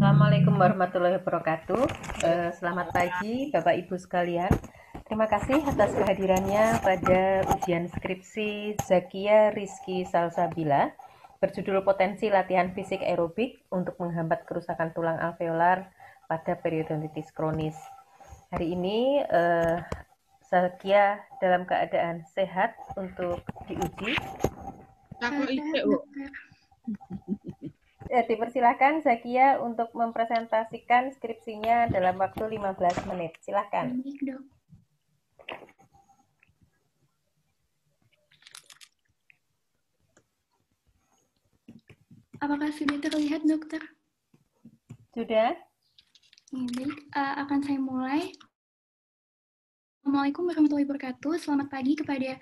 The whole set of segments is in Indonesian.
Assalamualaikum warahmatullahi wabarakatuh. Selamat pagi Bapak Ibu sekalian. Terima kasih atas kehadirannya pada ujian skripsi Zakia Rizky Salsabila berjudul Potensi Latihan Fisik Aerobik untuk Menghambat Kerusakan Tulang Alveolar pada Periodontitis Kronis. Hari ini Zakia dalam keadaan sehat untuk diuji. Dipersilahkan Zakia untuk mempresentasikan skripsinya dalam waktu 15 menit. Silahkan. Baik, Dok. Apakah sudah terlihat, Dokter? Sudah? Ya, baik, akan saya mulai. Assalamualaikum warahmatullahi wabarakatuh. Selamat pagi kepada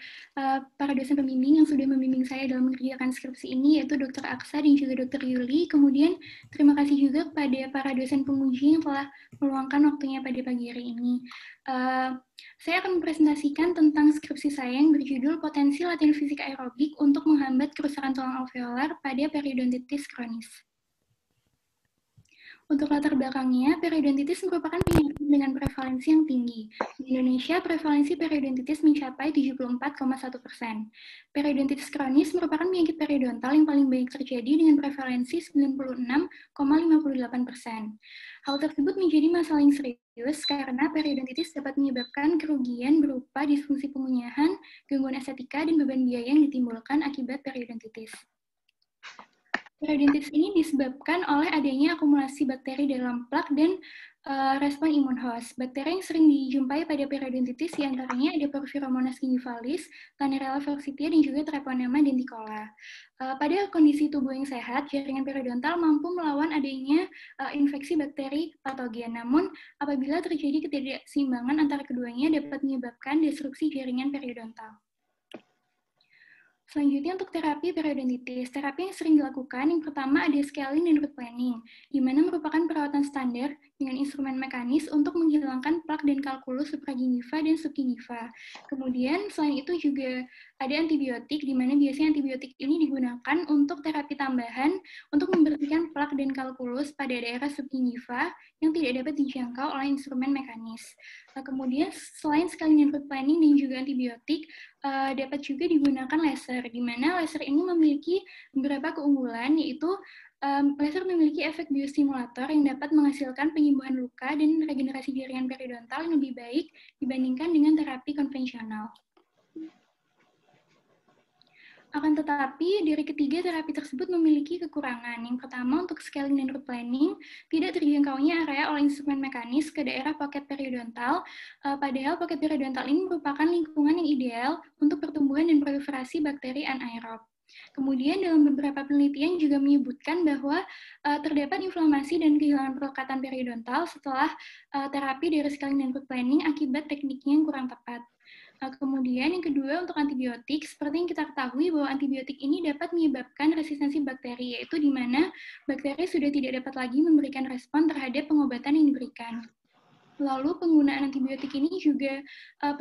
para dosen pembimbing yang sudah membimbing saya dalam mengerjakan skripsi ini, yaitu Dr. Aksa dan juga Dr. Yuli. Kemudian terima kasih juga kepada para dosen penguji yang telah meluangkan waktunya pada pagi hari ini. Saya akan mempresentasikan tentang skripsi saya yang berjudul Potensi Latihan Fisik Aerobik untuk Menghambat Kerusakan Tulang Alveolar pada Periodontitis Kronis. Untuk latar belakangnya, periodontitis merupakan penyakit dengan prevalensi yang tinggi. Di Indonesia, prevalensi periodontitis mencapai 74,1%. Periodontitis kronis merupakan penyakit periodontal yang paling banyak terjadi dengan prevalensi 96,58%. Hal tersebut menjadi masalah yang serius karena periodontitis dapat menyebabkan kerugian berupa disfungsi pengunyahan, gangguan estetika, dan beban biaya yang ditimbulkan akibat periodontitis. Periodontitis ini disebabkan oleh adanya akumulasi bakteri dalam plak dan respon imun host. Bakteri yang sering dijumpai pada periodontitis diantaranya ada Porphyromonas gingivalis, Candidella falciparum, dan juga Treponema denticola. Pada kondisi tubuh yang sehat, jaringan periodontal mampu melawan adanya infeksi bakteri patogen. Namun, apabila terjadi ketidakseimbangan antara keduanya dapat menyebabkan destruksi jaringan periodontal. Selanjutnya untuk terapi periodontitis. Terapi yang sering dilakukan yang pertama ada scaling dan root planning, di mana merupakan perawatan standar dengan instrumen mekanis untuk menghilangkan plak dan kalkulus supragingiva dan subgingiva. Kemudian selain itu juga ada antibiotik, di mana biasanya antibiotik ini digunakan untuk terapi tambahan untuk membersihkan plak dan kalkulus pada daerah subgingiva yang tidak dapat dijangkau oleh instrumen mekanis. Kemudian selain scaling dan root planning dan juga antibiotik, dapat juga digunakan laser, di mana laser ini memiliki beberapa keunggulan, yaitu laser memiliki efek biostimulator yang dapat menghasilkan penyembuhan luka dan regenerasi jaringan periodontal yang lebih baik dibandingkan dengan terapi konvensional. Akan tetapi, dari ketiga terapi tersebut memiliki kekurangan. Yang pertama, untuk scaling dan root planning, tidak terjangkaunya area oleh instrumen mekanis ke daerah pocket periodontal, padahal pocket periodontal ini merupakan lingkungan yang ideal untuk pertumbuhan dan proliferasi bakteri anaerob. Kemudian dalam beberapa penelitian juga menyebutkan bahwa terdapat inflamasi dan kehilangan pelekatan periodontal setelah terapi dari scaling dan root planning akibat tekniknya yang kurang tepat. Kemudian yang kedua untuk antibiotik, seperti yang kita ketahui bahwa antibiotik ini dapat menyebabkan resistensi bakteri, yaitu di mana bakteri sudah tidak dapat lagi memberikan respon terhadap pengobatan yang diberikan. Lalu penggunaan antibiotik ini juga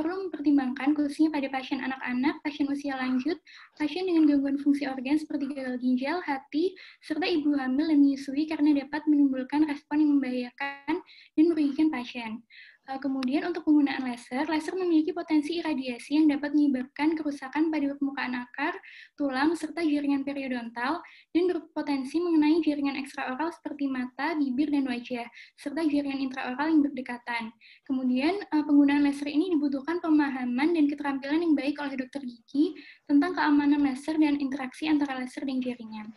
perlu mempertimbangkan khususnya pada pasien anak-anak, pasien usia lanjut, pasien dengan gangguan fungsi organ seperti gagal ginjal, hati, serta ibu hamil dan menyusui karena dapat menimbulkan respon yang membahayakan dan merugikan pasien. Kemudian untuk penggunaan laser, laser memiliki potensi iradiasi yang dapat menyebabkan kerusakan pada permukaan akar, tulang, serta jaringan periodontal, dan berpotensi mengenai jaringan ekstraoral seperti mata, bibir, dan wajah, serta jaringan intraoral yang berdekatan. Kemudian penggunaan laser ini dibutuhkan pemahaman dan keterampilan yang baik oleh dokter gigi tentang keamanan laser dan interaksi antara laser dan jaringan.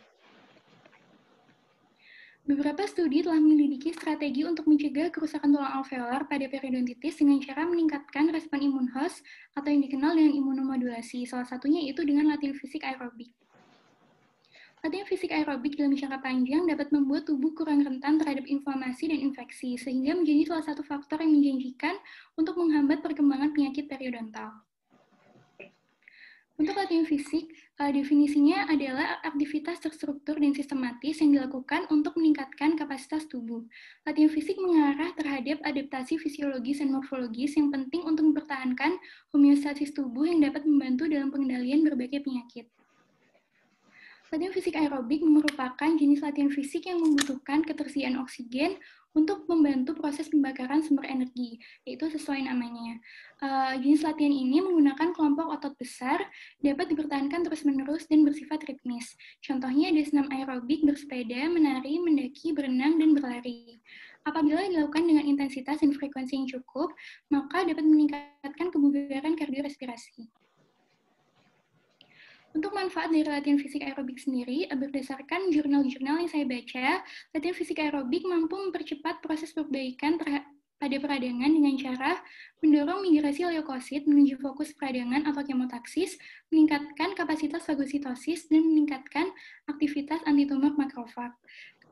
Beberapa studi telah menyelidiki strategi untuk mencegah kerusakan tulang alveolar pada periodontitis dengan cara meningkatkan respon imun host atau yang dikenal dengan imunomodulasi. Salah satunya yaitu dengan latihan fisik aerobik. Latihan fisik aerobik dalam jangka panjang dapat membuat tubuh kurang rentan terhadap inflamasi dan infeksi, sehingga menjadi salah satu faktor yang menjanjikan untuk menghambat perkembangan penyakit periodontal. Untuk latihan fisik, definisinya adalah aktivitas terstruktur dan sistematis yang dilakukan untuk meningkatkan kapasitas tubuh. Latihan fisik mengarah terhadap adaptasi fisiologis dan morfologis yang penting untuk mempertahankan homeostasis tubuh yang dapat membantu dalam pengendalian berbagai penyakit. Latihan fisik aerobik merupakan jenis latihan fisik yang membutuhkan ketersediaan oksigen untuk membantu proses pembakaran sumber energi, yaitu sesuai namanya. Jenis latihan ini menggunakan kelompok otot besar, dapat dipertahankan terus-menerus dan bersifat ritmis. Contohnya ada senam aerobik, bersepeda, menari, mendaki, berenang, dan berlari. Apabila dilakukan dengan intensitas dan frekuensi yang cukup, maka dapat meningkatkan kebugaran kardiorespirasi. Untuk manfaat dari latihan fisik aerobik sendiri, berdasarkan jurnal-jurnal yang saya baca, latihan fisik aerobik mampu mempercepat proses perbaikan pada peradangan dengan cara mendorong migrasi leukosit menuju fokus peradangan atau kemotaksis, meningkatkan kapasitas fagositosis, dan meningkatkan aktivitas antitumor makrofag.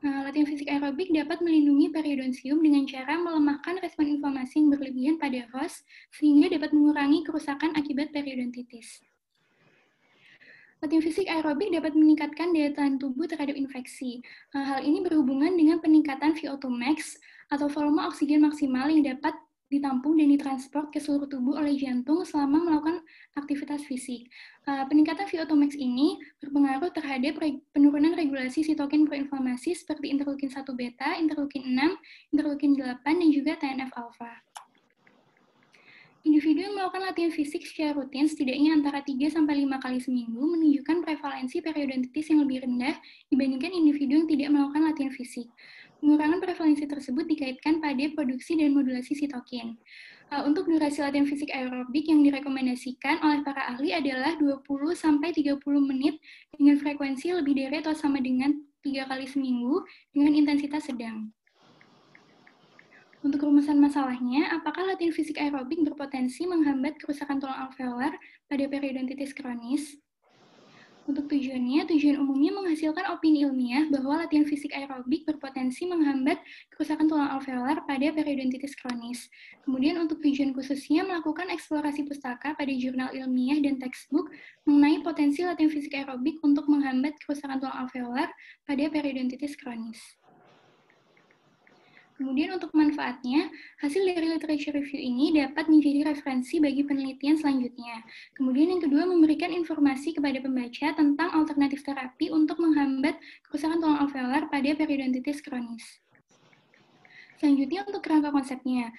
Latihan fisik aerobik dapat melindungi periodontium dengan cara melemahkan respon inflamasi yang berlebihan pada host, sehingga dapat mengurangi kerusakan akibat periodontitis. Latihan fisik aerobik dapat meningkatkan daya tahan tubuh terhadap infeksi. Hal ini berhubungan dengan peningkatan VO2 max atau volume oksigen maksimal yang dapat ditampung dan ditransport ke seluruh tubuh oleh jantung selama melakukan aktivitas fisik. Peningkatan VO2 max ini berpengaruh terhadap penurunan regulasi sitokin proinflamasi seperti interleukin 1 beta, interleukin 6, interleukin 8, dan juga TNF-alpha. Individu yang melakukan latihan fisik secara rutin setidaknya antara 3-5 kali seminggu menunjukkan prevalensi periodontitis yang lebih rendah dibandingkan individu yang tidak melakukan latihan fisik. Pengurangan prevalensi tersebut dikaitkan pada produksi dan modulasi sitokin. Untuk durasi latihan fisik aerobik yang direkomendasikan oleh para ahli adalah 20-30 menit dengan frekuensi lebih dari atau sama dengan 3 kali seminggu dengan intensitas sedang. Untuk rumusan masalahnya, apakah latihan fisik aerobik berpotensi menghambat kerusakan tulang alveolar pada periodontitis kronis? Untuk tujuan umumnya menghasilkan opini ilmiah bahwa latihan fisik aerobik berpotensi menghambat kerusakan tulang alveolar pada periodontitis kronis. Kemudian untuk tujuan khususnya melakukan eksplorasi pustaka pada jurnal ilmiah dan textbook mengenai potensi latihan fisik aerobik untuk menghambat kerusakan tulang alveolar pada periodontitis kronis. Kemudian untuk manfaatnya, hasil dari literature review ini dapat menjadi referensi bagi penelitian selanjutnya. Kemudian yang kedua, memberikan informasi kepada pembaca tentang alternatif terapi untuk menghambat kerusakan tulang alveolar pada periodontitis kronis. Selanjutnya untuk kerangka konsepnya,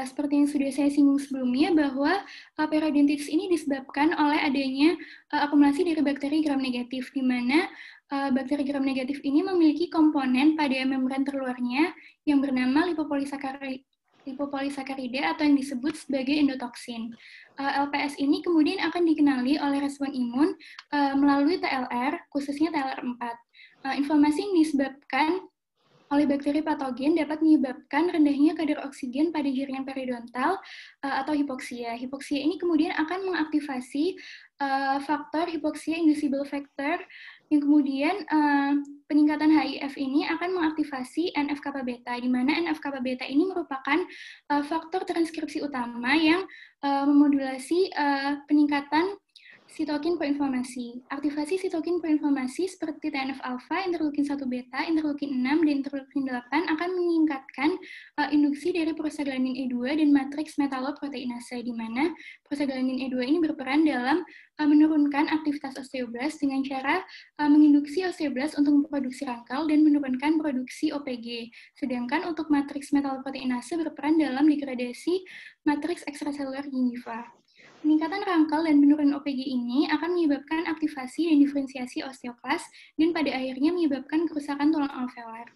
seperti yang sudah saya singgung sebelumnya bahwa periodontitis ini disebabkan oleh adanya akumulasi dari bakteri gram negatif, di mana bakteri gram negatif ini memiliki komponen pada membran terluarnya yang bernama lipopolisakarida atau yang disebut sebagai endotoksin. LPS ini kemudian akan dikenali oleh respon imun melalui TLR, khususnya TLR4. Inflamasi yang disebabkan oleh bakteri patogen dapat menyebabkan rendahnya kadar oksigen pada jaringan periodontal atau hipoksia. Hipoksia ini kemudian akan mengaktifasi faktor hipoksia inducible factor yang kemudian peningkatan HIF ini akan mengaktifasi NF-kappa beta, di mana NF-kappa beta ini merupakan faktor transkripsi utama yang memodulasi peningkatan sitokin proinflamasi. Aktivasi sitokin proinflamasi seperti TNF-alpha, interleukin 1 beta, interleukin 6, dan interleukin 8 akan meningkatkan induksi dari prostaglandin E2 dan matriks metaloproteinase, di mana prostaglandin E2 ini berperan dalam menurunkan aktivitas osteoblas dengan cara menginduksi osteoblas untuk memproduksi rangkal dan menurunkan produksi OPG. Sedangkan untuk matriks metaloproteinase berperan dalam degradasi matriks ekstraseluler gingiva. Peningkatan rangkal dan penurunan OPG ini akan menyebabkan aktivasi dan diferensiasi osteoklas dan pada akhirnya menyebabkan kerusakan tulang alveolar.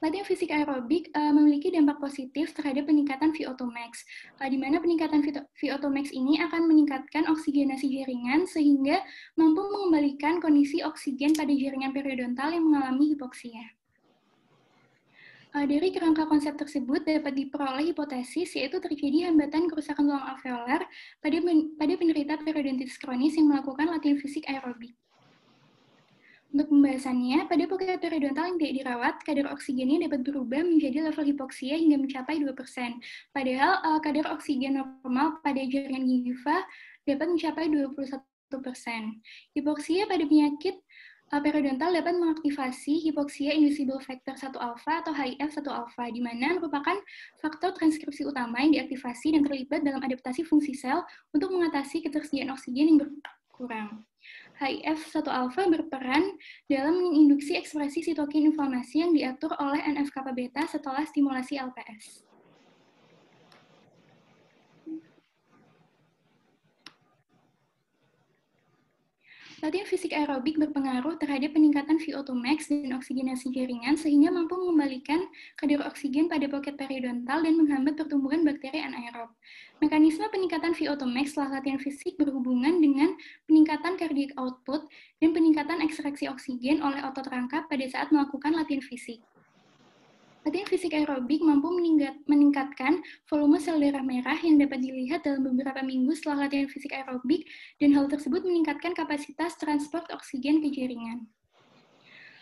Latihan fisik aerobik memiliki dampak positif terhadap peningkatan VO2 max, di mana peningkatan VO2 max ini akan meningkatkan oksigenasi jaringan sehingga mampu mengembalikan kondisi oksigen pada jaringan periodontal yang mengalami hipoksia. Dari kerangka konsep tersebut dapat diperoleh hipotesis yaitu terjadi hambatan kerusakan tulang alveolar pada penderita periodontitis kronis yang melakukan latihan fisik aerobik. Untuk pembahasannya, pada pocket periodontal yang tidak dirawat, kadar oksigennya dapat berubah menjadi level hipoksia hingga mencapai 2%. Padahal kadar oksigen normal pada jaringan gingiva dapat mencapai 21%. Hipoksia pada penyakit periodontal dapat mengaktifasi hipoksia inducible factor 1-alpha atau HIF1-alpha, di mana merupakan faktor transkripsi utama yang diaktifasi dan terlibat dalam adaptasi fungsi sel untuk mengatasi ketersediaan oksigen yang berkurang. HIF-1 alfa berperan dalam menginduksi ekspresi sitokin inflamasi yang diatur oleh NF-kappa beta setelah stimulasi LPS. Latihan fisik aerobik berpengaruh terhadap peningkatan VO2 max dan oksigenasi jaringan sehingga mampu mengembalikan kadar oksigen pada poket periodontal dan menghambat pertumbuhan bakteri anaerob. Mekanisme peningkatan VO2 max setelah latihan fisik berhubungan dengan peningkatan cardiac output dan peningkatan ekstraksi oksigen oleh otot rangkap pada saat melakukan latihan fisik. Latihan fisik aerobik mampu meningkatkan volume sel darah merah yang dapat dilihat dalam beberapa minggu setelah latihan fisik aerobik, dan hal tersebut meningkatkan kapasitas transport oksigen ke jaringan.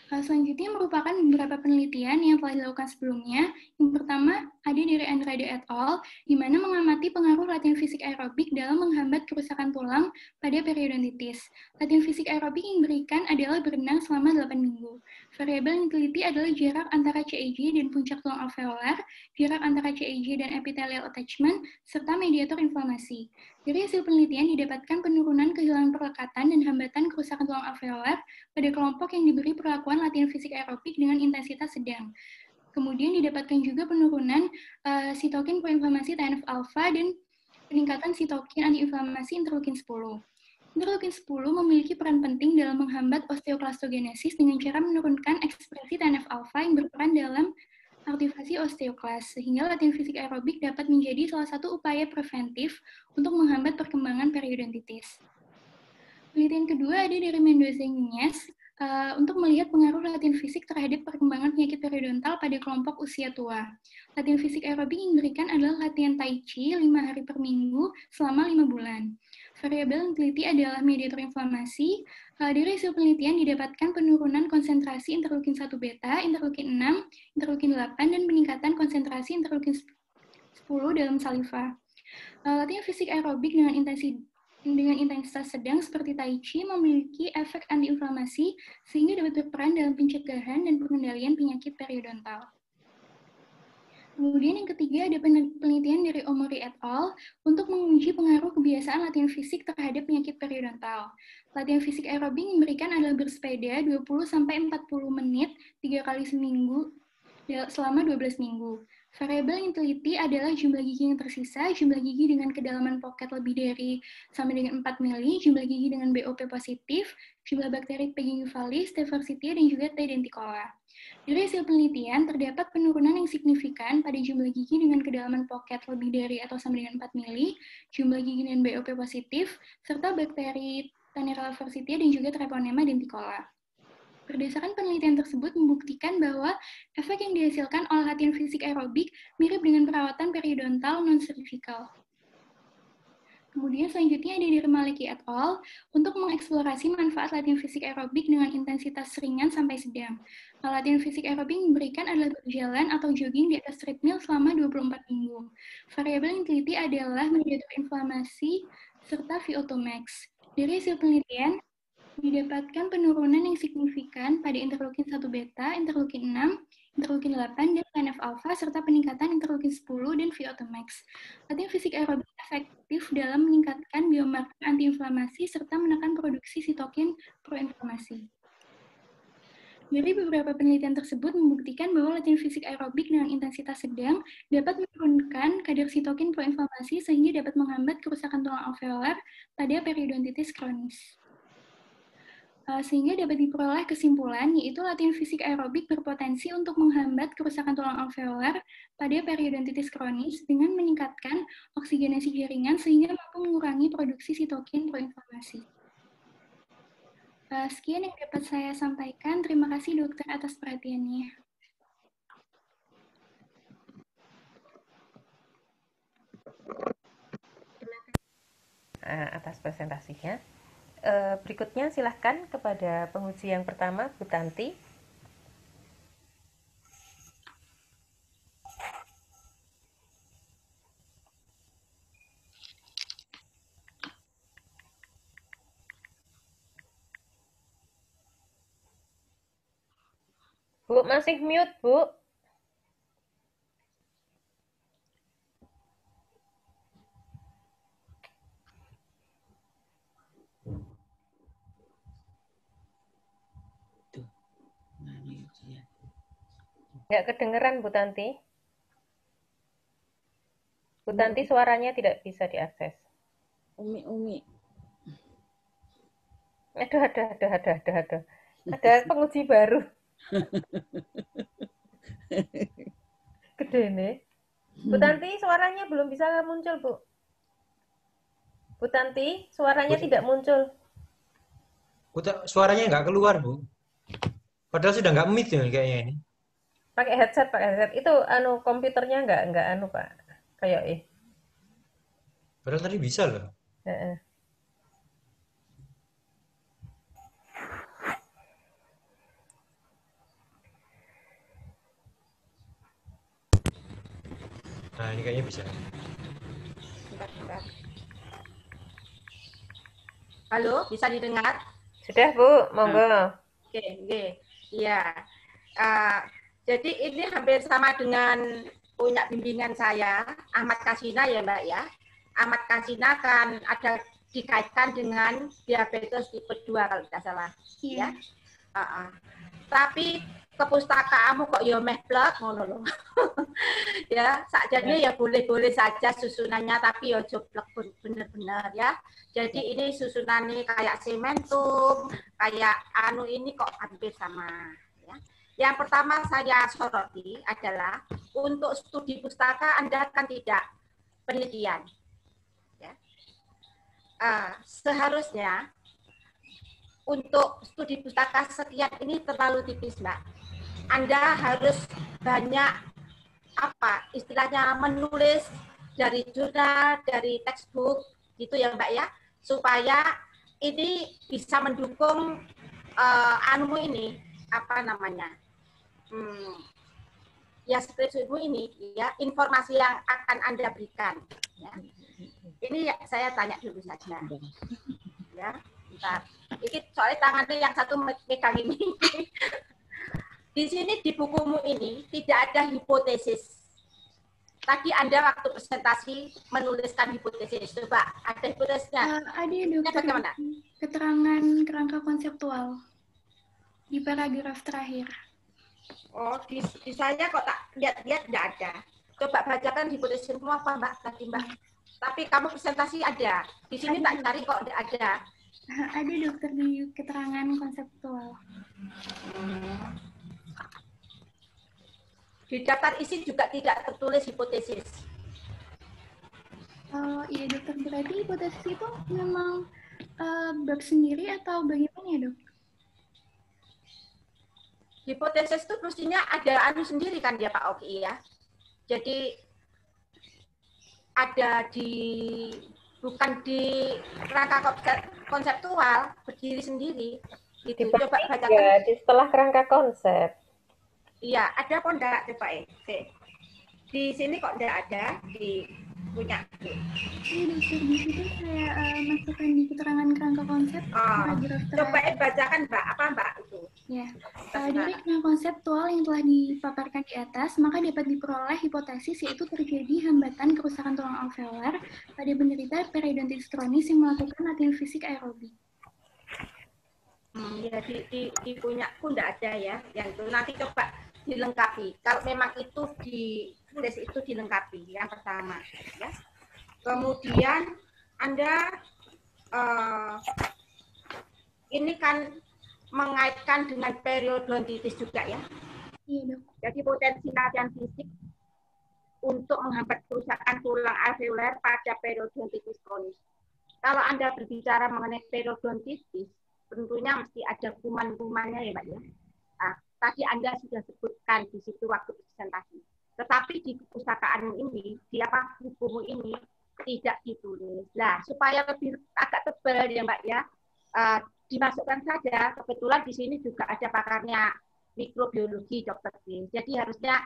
Selanjutnya merupakan beberapa penelitian yang telah dilakukan sebelumnya. Yang pertama, ada dari Andrade et al., di mana mengamati pengaruh latihan fisik aerobik dalam menghambat kerusakan tulang pada periodontitis. Latihan fisik aerobik yang diberikan adalah berenang selama 8 minggu. Variabel yang diteliti adalah jarak antara CEG dan puncak tulang alveolar, jarak antara CEG dan epithelial attachment, serta mediator inflamasi. Dari hasil penelitian didapatkan penurunan kehilangan perlekatan dan hambatan kerusakan tulang alveolar pada kelompok yang diberi perlakuan latihan fisik aerobik dengan intensitas sedang. Kemudian didapatkan juga penurunan sitokin proinflamasi TNF-alfa dan peningkatan sitokin antiinflamasi interleukin 10. Interleukin 10 memiliki peran penting dalam menghambat osteoklastogenesis dengan cara menurunkan ekspresi TNF-alfa yang berperan dalam aktivasi osteoklas, sehingga latihan fisik aerobik dapat menjadi salah satu upaya preventif untuk menghambat perkembangan periodontitis. Penelitian kedua ada dari Mendoza Nunez untuk melihat pengaruh latihan fisik terhadap perkembangan penyakit periodontal pada kelompok usia tua. Latihan fisik aerobik yang diberikan adalah latihan Tai Chi 5 hari per minggu selama 5 bulan. Variabel yang diteliti adalah mediator inflamasi. Dari hasil penelitian didapatkan penurunan konsentrasi interleukin 1 beta, interleukin 6, interleukin 8, dan peningkatan konsentrasi interleukin 10 dalam saliva. Latihan fisik aerobik dengan intensitas sedang seperti Tai Chi memiliki efek antiinflamasi sehingga dapat berperan dalam pencegahan dan pengendalian penyakit periodontal. Kemudian yang ketiga ada penelitian dari Omori et al. Untuk menguji pengaruh kebiasaan latihan fisik terhadap penyakit periodontal. Latihan fisik aerobik yang diberikan adalah bersepeda 20-40 menit 3 kali seminggu selama 12 minggu. Variabel yang diteliti adalah jumlah gigi yang tersisa, jumlah gigi dengan kedalaman poket lebih dari sampai dengan 4 mili, jumlah gigi dengan BOP positif, jumlah bakteri P. gingivalis, T. forsythia, dan juga T. denticola. Dari hasil penelitian, terdapat penurunan yang signifikan pada jumlah gigi dengan kedalaman poket lebih dari atau sama dengan 4 mili, jumlah gigi dengan BOP positif, serta bakteri Tenera forsythia dan juga Treponema denticola. Berdasarkan penelitian tersebut membuktikan bahwa efek yang dihasilkan oleh latihan fisik aerobik mirip dengan perawatan periodontal non-surgical. Kemudian selanjutnya ada dari Maliki et al. Untuk mengeksplorasi manfaat latihan fisik aerobik dengan intensitas ringan sampai sedang. Latihan fisik aerobik yang diberikan adalah berjalan atau jogging di atas treadmill selama 24 minggu. Variabel yang diteliti adalah mediator inflamasi serta VO2 max. Dari hasil penelitian, didapatkan penurunan yang signifikan pada interleukin 1 beta, interleukin 6, interleukin 8, dan TNF-alfa, serta peningkatan interleukin 10 dan VO2 max. Latihan fisik aerobik efektif dalam meningkatkan biomarker antiinflamasi serta menekan produksi sitokin proinflamasi. Dari beberapa penelitian tersebut membuktikan bahwa latihan fisik aerobik dengan intensitas sedang dapat menurunkan kadar sitokin proinflamasi sehingga dapat menghambat kerusakan tulang alveolar pada periodontitis kronis. Sehingga dapat diperoleh kesimpulan, yaitu latihan fisik aerobik berpotensi untuk menghambat kerusakan tulang alveolar pada periodontitis kronis dengan meningkatkan oksigenasi jaringan sehingga mampu mengurangi produksi sitokin proinflamasi. Sekian yang dapat saya sampaikan. Terima kasih dokter atas perhatiannya. Atas presentasinya. Berikutnya silahkan kepada penguji yang pertama, Bu Tanti. Bu, masih mute, Bu. Nggak kedengeran, Bu Tanti. Bu Tanti suaranya tidak bisa diakses. Umi. Aduh. Ada penguji baru. Gede nih. Bu Tanti, suaranya belum bisa muncul, Bu. Bu Tanti, suaranya tidak muncul. Suaranya nggak keluar, Bu. Padahal sudah nggak mic ya kayaknya ini. Pakai headset. Itu komputernya nggak Pak. Kayak Padahal tadi bisa loh. Heeh. Nah, ini kayaknya bisa. Bentar. Halo, bisa didengar? Sudah, Bu, monggo. Oke. Iya. Jadi ini hampir sama dengan punya bimbingan saya, Ahmad Kasina ya Mbak ya. Ahmad Kasina kan ada dikaitkan dengan diabetes tipe 2 kalau tidak salah. Iya. Ya. Tapi kepustakaanmu kok ya meh blek ngono lho. Ya, sakjane ya boleh-boleh saja susunannya tapi ya joblek bener-bener ya. Jadi ini susunannya kayak sementum, kayak ini kok hampir sama ya. Yang pertama saya soroti adalah untuk studi pustaka Anda kan tidak penelitian. Ya. Seharusnya untuk studi pustaka sekian ini terlalu tipis, Mbak. Anda harus banyak istilahnya menulis dari jurnal, dari textbook gitu ya Mbak ya, supaya ini bisa mendukung ini ya skripsimu ini ya, informasi yang akan Anda berikan ya. Ini saya tanya dulu saja ya. Bentar. Ini soalnya tangannya yang satu megang ini. Di sini di bukumu ini tidak ada hipotesis. Tadi Anda waktu presentasi menuliskan hipotesis. Coba ada hipotesisnya? Ada dokter. Bagaimana? Keterangan kerangka konseptual di paragraf terakhir. Oh, di saya kok tak lihat tidak ada. Coba bacakan hipotesis semua apa Mbak tadi Mbak. Tapi kamu presentasi ada. Di sini tak cari kok tidak ada. Ada dokter di keterangan konseptual. Di daftar isi juga tidak tertulis hipotesis. Oh iya dokter, berarti hipotesis itu memang bab sendiri atau bagaimana ya dok? Hipotesis itu mestinya ada sendiri kan ya Pak Oki ya. Jadi ada bukan di kerangka konseptual, berdiri sendiri. Gitu. Coba bacakan. Ya, di setelah kerangka konsep. Iya, ada kok enggak coba di sini kok enggak ada di punya. Iya dokter, di situ saya masukkan di keterangan kerangka konsep. Coba bacakan Mbak, apa Mbak itu? Ya, dari kerangka konseptual yang telah dipaparkan di atas, maka dapat diperoleh hipotesis yaitu terjadi hambatan kerusakan tulang alveolar pada penderita periodontitis kronis yang melakukan latihan fisik aerobik. Ya di punya pun enggak ada ya, yang itu nanti coba dilengkapi. Kalau memang itu di tulis itu dilengkapi yang pertama ya. Kemudian Anda ini kan mengaitkan dengan periodontitis juga ya. Iya dok. Jadi potensi latihan fisik untuk menghambat kerusakan tulang alveolar pada periodontitis kronis. Kalau Anda berbicara mengenai periodontitis, tentunya mesti ada kuman-kumannya ya Pak ya. Nah, tadi Anda sudah sebutkan di situ waktu presentasi. Tetapi di perpustakaan ini, di bukumu ini tidak ditulis. Nah, supaya lebih agak tebal ya Mbak ya, dimasukkan saja. Kebetulan di sini juga ada pakarnya mikrobiologi dokter G. Jadi harusnya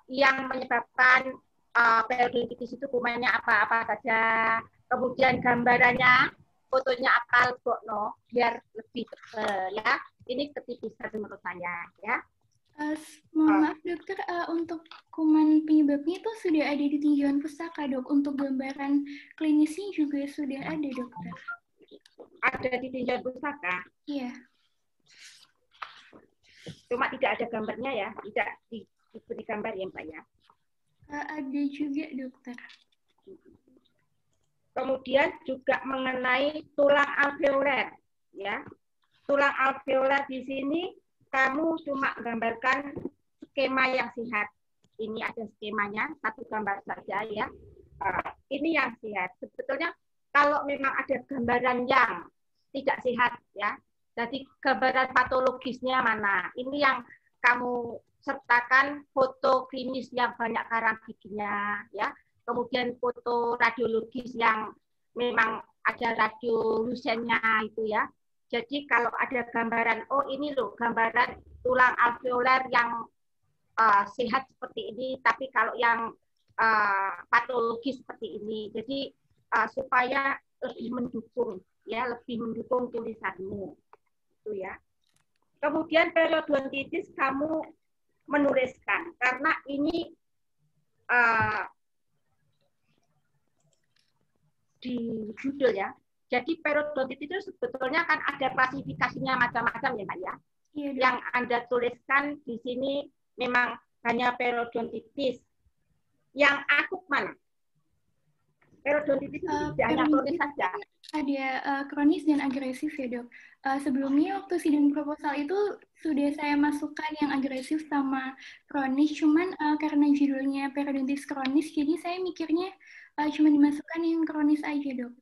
yang menyebabkan periodontitis itu kumannya apa saja. Kemudian gambarannya, fotonya akal bokno, biar lebih tebal ya. Ini ketipisan menurut saya ya. Mohon maaf dokter, untuk kuman penyebabnya itu sudah ada di tinjauan pustaka dok. Untuk gambaran klinisnya juga sudah ada dokter. Ada di tinjauan pustaka? Iya. Cuma tidak ada gambarnya ya, tidak diberi gambar ya Mbak ya. Ada juga dokter. Kemudian juga mengenai tulang alveoler, ya. Tulang alveoler di sini kamu cuma gambarkan skema yang sehat. Ini ada skemanya, satu gambar saja ya. Ini yang sehat. Sebetulnya kalau memang ada gambaran yang tidak sehat ya, jadi gambaran patologisnya mana? Ini yang kamu sertakan foto klinis yang banyak karang giginya ya. Kemudian foto radiologis yang memang ada radiolusennya itu ya. Jadi kalau ada gambaran, oh ini loh gambaran tulang alveoler yang sehat seperti ini, tapi kalau yang patologis seperti ini. Jadi supaya lebih mendukung ya, lebih mendukung tulisanmu itu ya. Kemudian periodontitis kamu menuliskan karena ini di judul ya. Jadi periodontitis itu sebetulnya kan ada klasifikasinya macam-macam ya Mbak ya. Iya, Yang Anda tuliskan di sini memang hanya periodontitis. Yang akut mana? Periodontitis itu tidak hanya kronis saja. Ada kronis dan agresif ya dok. Sebelumnya waktu sidang proposal itu sudah saya masukkan yang agresif sama kronis, cuman karena judulnya periodontitis kronis, jadi saya mikirnya cuma dimasukkan yang kronis aja dok.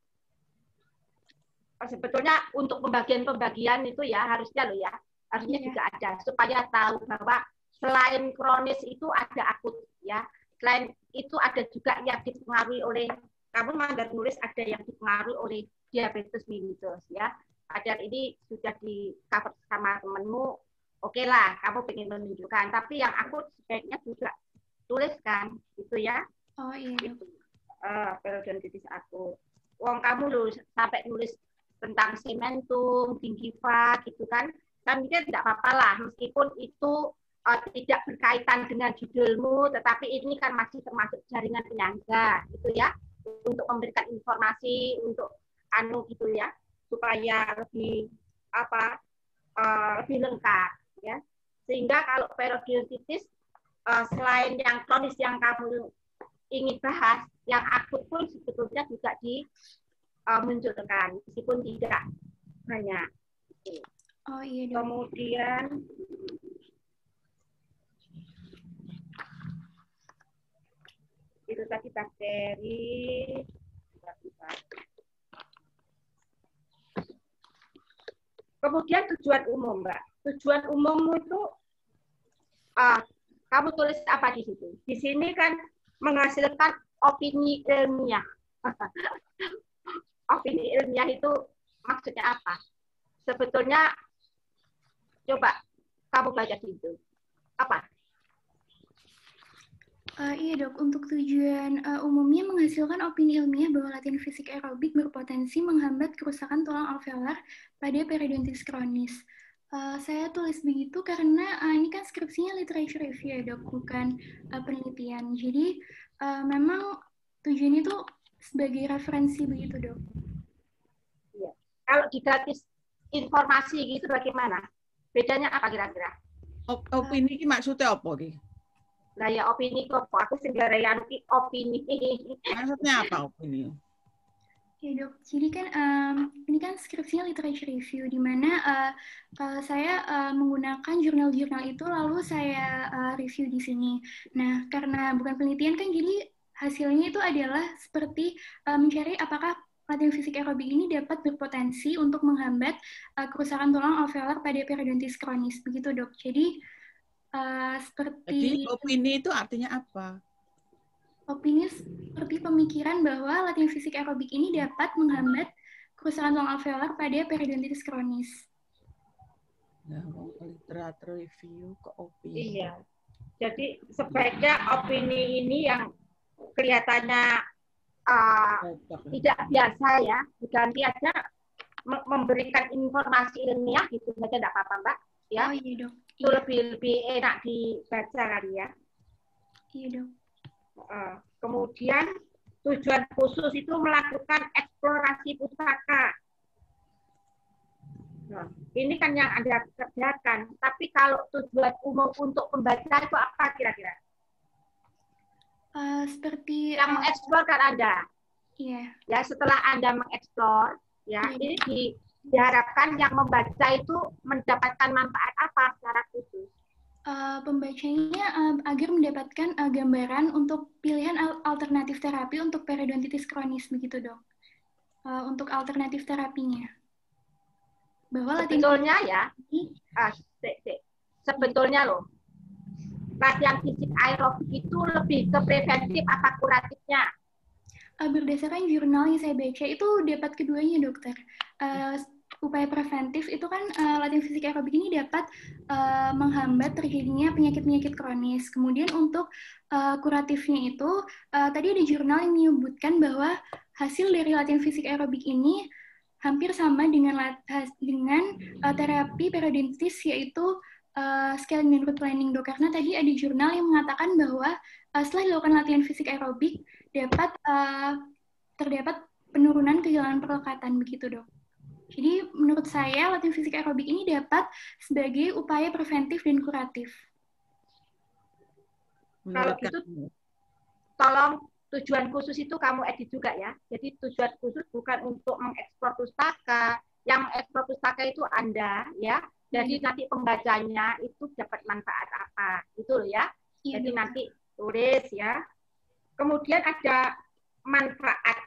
Sebetulnya untuk pembagian-pembagian itu ya harusnya loh ya, harusnya juga ada supaya tahu bahwa selain kronis itu ada akut ya, selain itu ada juga yang dipengaruhi oleh, kamu mandar nulis ada yang dipengaruhi oleh diabetes mellitus ya. Padahal ini sudah di cover sama temenmu, oke lah, kamu pengen menunjukkan, tapi yang akut sebaiknya juga tuliskan gitu ya. Oh iya. Gitu. Periodontitis akut. Wong kamu loh sampai nulis tentang sementum, gingiva gitu kan mungkin tidak apa-apa lah, meskipun itu tidak berkaitan dengan judulmu, tetapi ini kan masih termasuk jaringan penyangga gitu ya, untuk memberikan informasi untuk gitu ya, supaya lebih lebih lengkap ya. Sehingga kalau periodontitis selain yang kronis yang kamu ingin bahas, yang akut pun sebetulnya juga dimunculkan meskipun tidak banyak. Oh iya dok. Kemudian itu tadi bakteri. Kemudian tujuan umum, Mbak. Tujuan umummu itu kamu tulis apa di situ? Di sini kan menghasilkan opini ilmiah. Opini ilmiah itu maksudnya apa? Sebetulnya coba kamu baca di situ. Apa? Iya dok, untuk tujuan umumnya menghasilkan opini ilmiah bahwa latihan fisik aerobik berpotensi menghambat kerusakan tulang alveolar pada periodontitis kronis. Saya tulis begitu karena ini kan skripsinya literature review ya dok, bukan penelitian. Jadi memang tujuannya itu sebagai referensi begitu dok. Ya. Kalau di gratis informasi gitu bagaimana? Bedanya apa kira-kira? Opini ini maksudnya apa ki? Lah ya opini kok aku segera opini. Maksudnya apa opini? Ya dok, jadi kan ini kan skripsinya literature review, di mana saya menggunakan jurnal-jurnal itu lalu saya review di sini. Nah, karena bukan penelitian kan, jadi hasilnya itu adalah seperti mencari apakah latihan fisik aerobik ini dapat berpotensi untuk menghambat kerusakan tulang alveolar pada periodontitis kronis, begitu dok. Jadi seperti Jadi opini itu artinya apa? opini seperti pemikiran bahwa latihan fisik aerobik ini dapat menghambat kerusakan tulang alveolar pada periodontitis kronis. Nah, literatur review ke opini. Iya. Jadi sebaiknya opini ini yang kelihatannya tidak biasa ya, diganti aja memberikan informasi ilmiah gitu saja, tidak apa-apa Mbak. Ya. Oh iya dok. Itu lebih enak dibaca kali ya. Iya dok. Kemudian tujuan khusus itu melakukan eksplorasi pusaka. Nah, Ini kan yang Anda kerjakan. Tapi kalau tujuan umum untuk pembaca itu apa kira-kira? Seperti Yang mengeksplor kan Anda. iya. Ya, setelah Anda mengeksplor, ya, ini diharapkan yang membaca itu mendapatkan manfaat apa secara khusus? Pembacanya agar mendapatkan gambaran untuk pilihan alternatif terapi untuk periodontitis kronis begitu, Dok. Untuk alternatif terapinya. Bahwa Sebetulnya ya, sebetulnya loh, latihan fisik aerobik itu lebih ke preventif apa kuratifnya? Berdasarkan jurnal yang saya baca itu dapat keduanya, dokter. Upaya preventif itu kan latihan fisik aerobik ini dapat menghambat terjadinya penyakit-penyakit kronis. Kemudian untuk kuratifnya itu tadi ada jurnal yang menyebutkan bahwa hasil dari latihan fisik aerobik ini hampir sama dengan terapi periodontitis, yaitu scaling dan root planning, Dok. Karena tadi ada jurnal yang mengatakan bahwa setelah dilakukan latihan fisik aerobik terdapat penurunan kehilangan perlekatan begitu, Dok. Jadi menurut saya latihan fisik aerobik ini dapat sebagai upaya preventif dan kuratif. Kalau itu tolong tujuan khusus itu kamu edit juga ya. Jadi tujuan khusus bukan untuk mengekspor pustaka. Yang mengekspor pustaka itu Anda ya. Jadi nanti pembacanya itu dapat manfaat apa. Gitu loh ya. Jadi nanti tulis ya. Kemudian ada manfaat.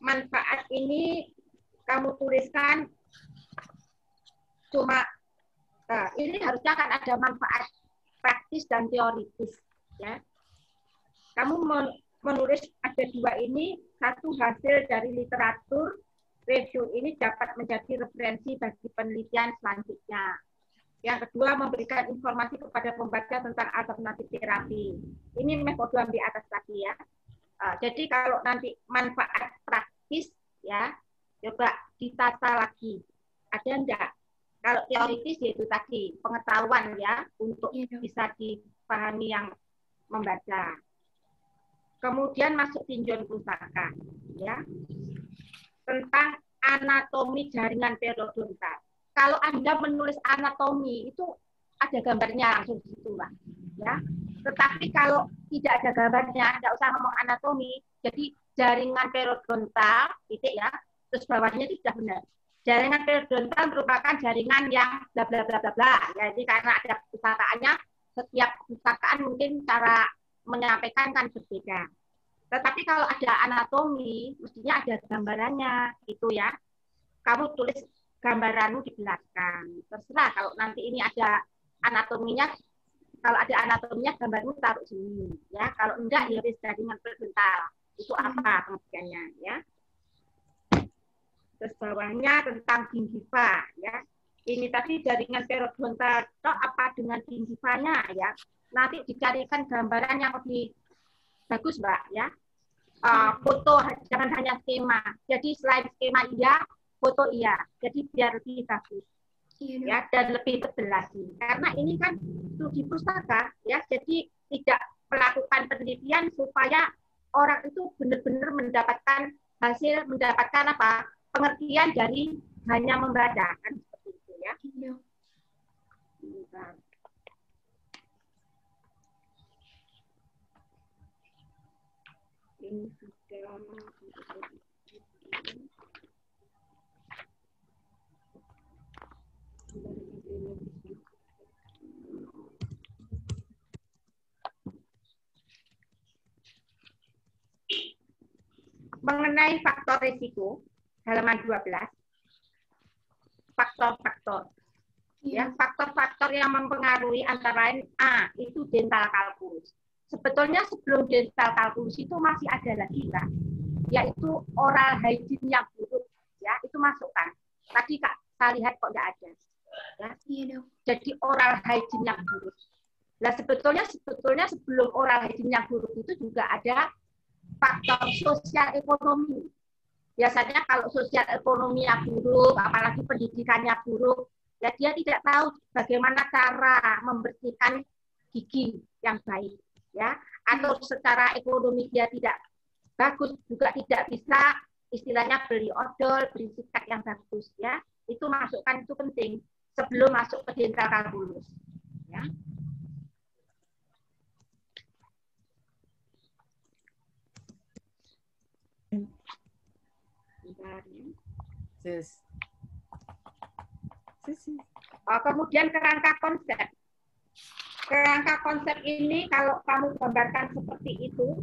Manfaat ini kamu tuliskan cuma ini harusnya kan ada manfaat praktis dan teoritis ya. Kamu menulis ada dua ini, satu hasil dari literatur review ini dapat menjadi referensi bagi penelitian selanjutnya. Yang kedua, memberikan informasi kepada pembaca tentang alternatif terapi. Ini metode yang di atas tadi ya. Jadi kalau nanti manfaat praktis ya, coba ditata lagi. Ada enggak? Kalau teoritis yaitu tadi pengetahuan ya untuk bisa dipahami yang membaca. Kemudian masuk tinjauan pustaka ya. Tentang anatomi jaringan periodontal. Kalau Anda menulis anatomi itu ada gambarnya langsung di situ lah ya. Tetapi kalau tidak ada gambarnya, tidak usah ngomong anatomi. Jadi jaringan periodontal titik ya. Terus bawahnya itu sudah benar. Jaringan periodontal merupakan jaringan yang bla bla bla bla bla. Jadi karena ada pustakaannya, setiap pustakaan mungkin cara menyampaikan kan berbeda. Tetapi kalau ada anatomi, mestinya ada gambarannya, gitu ya. Kamu tulis gambaranmu di belakang. Terserah kalau nanti ini ada anatominya, kalau ada anatominya gambarmu taruh sini, ya. Kalau enggak ya wis jaringan periodontal. Itu apa pengertiannya, ya. Terus bawahnya tentang gingiva, ya. Ini tadi jaringan periodontal apa dengan gingivanya, ya. Nanti dicarikan gambaran yang lebih bagus, Mbak, ya. Foto jangan hanya skema. Jadi selain skema iya, foto iya. Jadi biar lebih bagus, ya, dan lebih tebal lagi. Karena ini kan studi pustaka, ya. Jadi tidak melakukan penelitian supaya orang itu benar-benar mendapatkan hasil, mendapatkan apa? Pengertian dari hanya membaca, kan seperti itu, ya. Ini sudah mengenai faktor risiko halaman 12. Faktor-faktor. Ya, faktor-faktor yang mempengaruhi antara lain A, itu dental kalkulus. Sebetulnya sebelum dental kalkulus itu masih ada lagi, Kak, yaitu oral hygiene yang buruk, ya, itu masukkan. Tadi Kak, saya lihat kok nggak ada. Ya. Jadi oral hygiene yang buruk. Nah, sebetulnya sebelum oral hygiene yang buruk itu juga ada faktor sosial ekonomi. Biasanya kalau sosial ekonominya buruk, apalagi pendidikannya buruk, ya dia tidak tahu bagaimana cara membersihkan gigi yang baik, ya. Atau secara ekonomi dia tidak bagus, juga tidak bisa istilahnya beli odol, beli sikat yang bagus, ya. itu masukkan itu penting sebelum masuk ke dental calculus. Ya. Sis. Kemudian kerangka konsep. Kerangka konsep ini kalau kamu gambarkan seperti itu,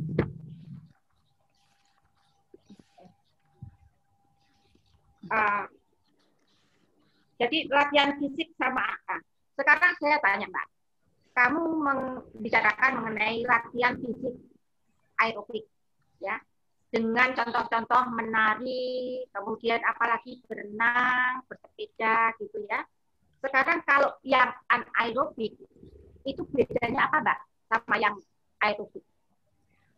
jadi latihan fisik sama apa? Sekarang saya tanya Mbak, kamu membicarakan mengenai latihan fisik aerobik, ya, dengan contoh-contoh menari, kemudian apalagi berenang, bersepeda, gitu ya. Sekarang kalau yang anaerobik itu bedanya apa Mbak sama yang aerobik?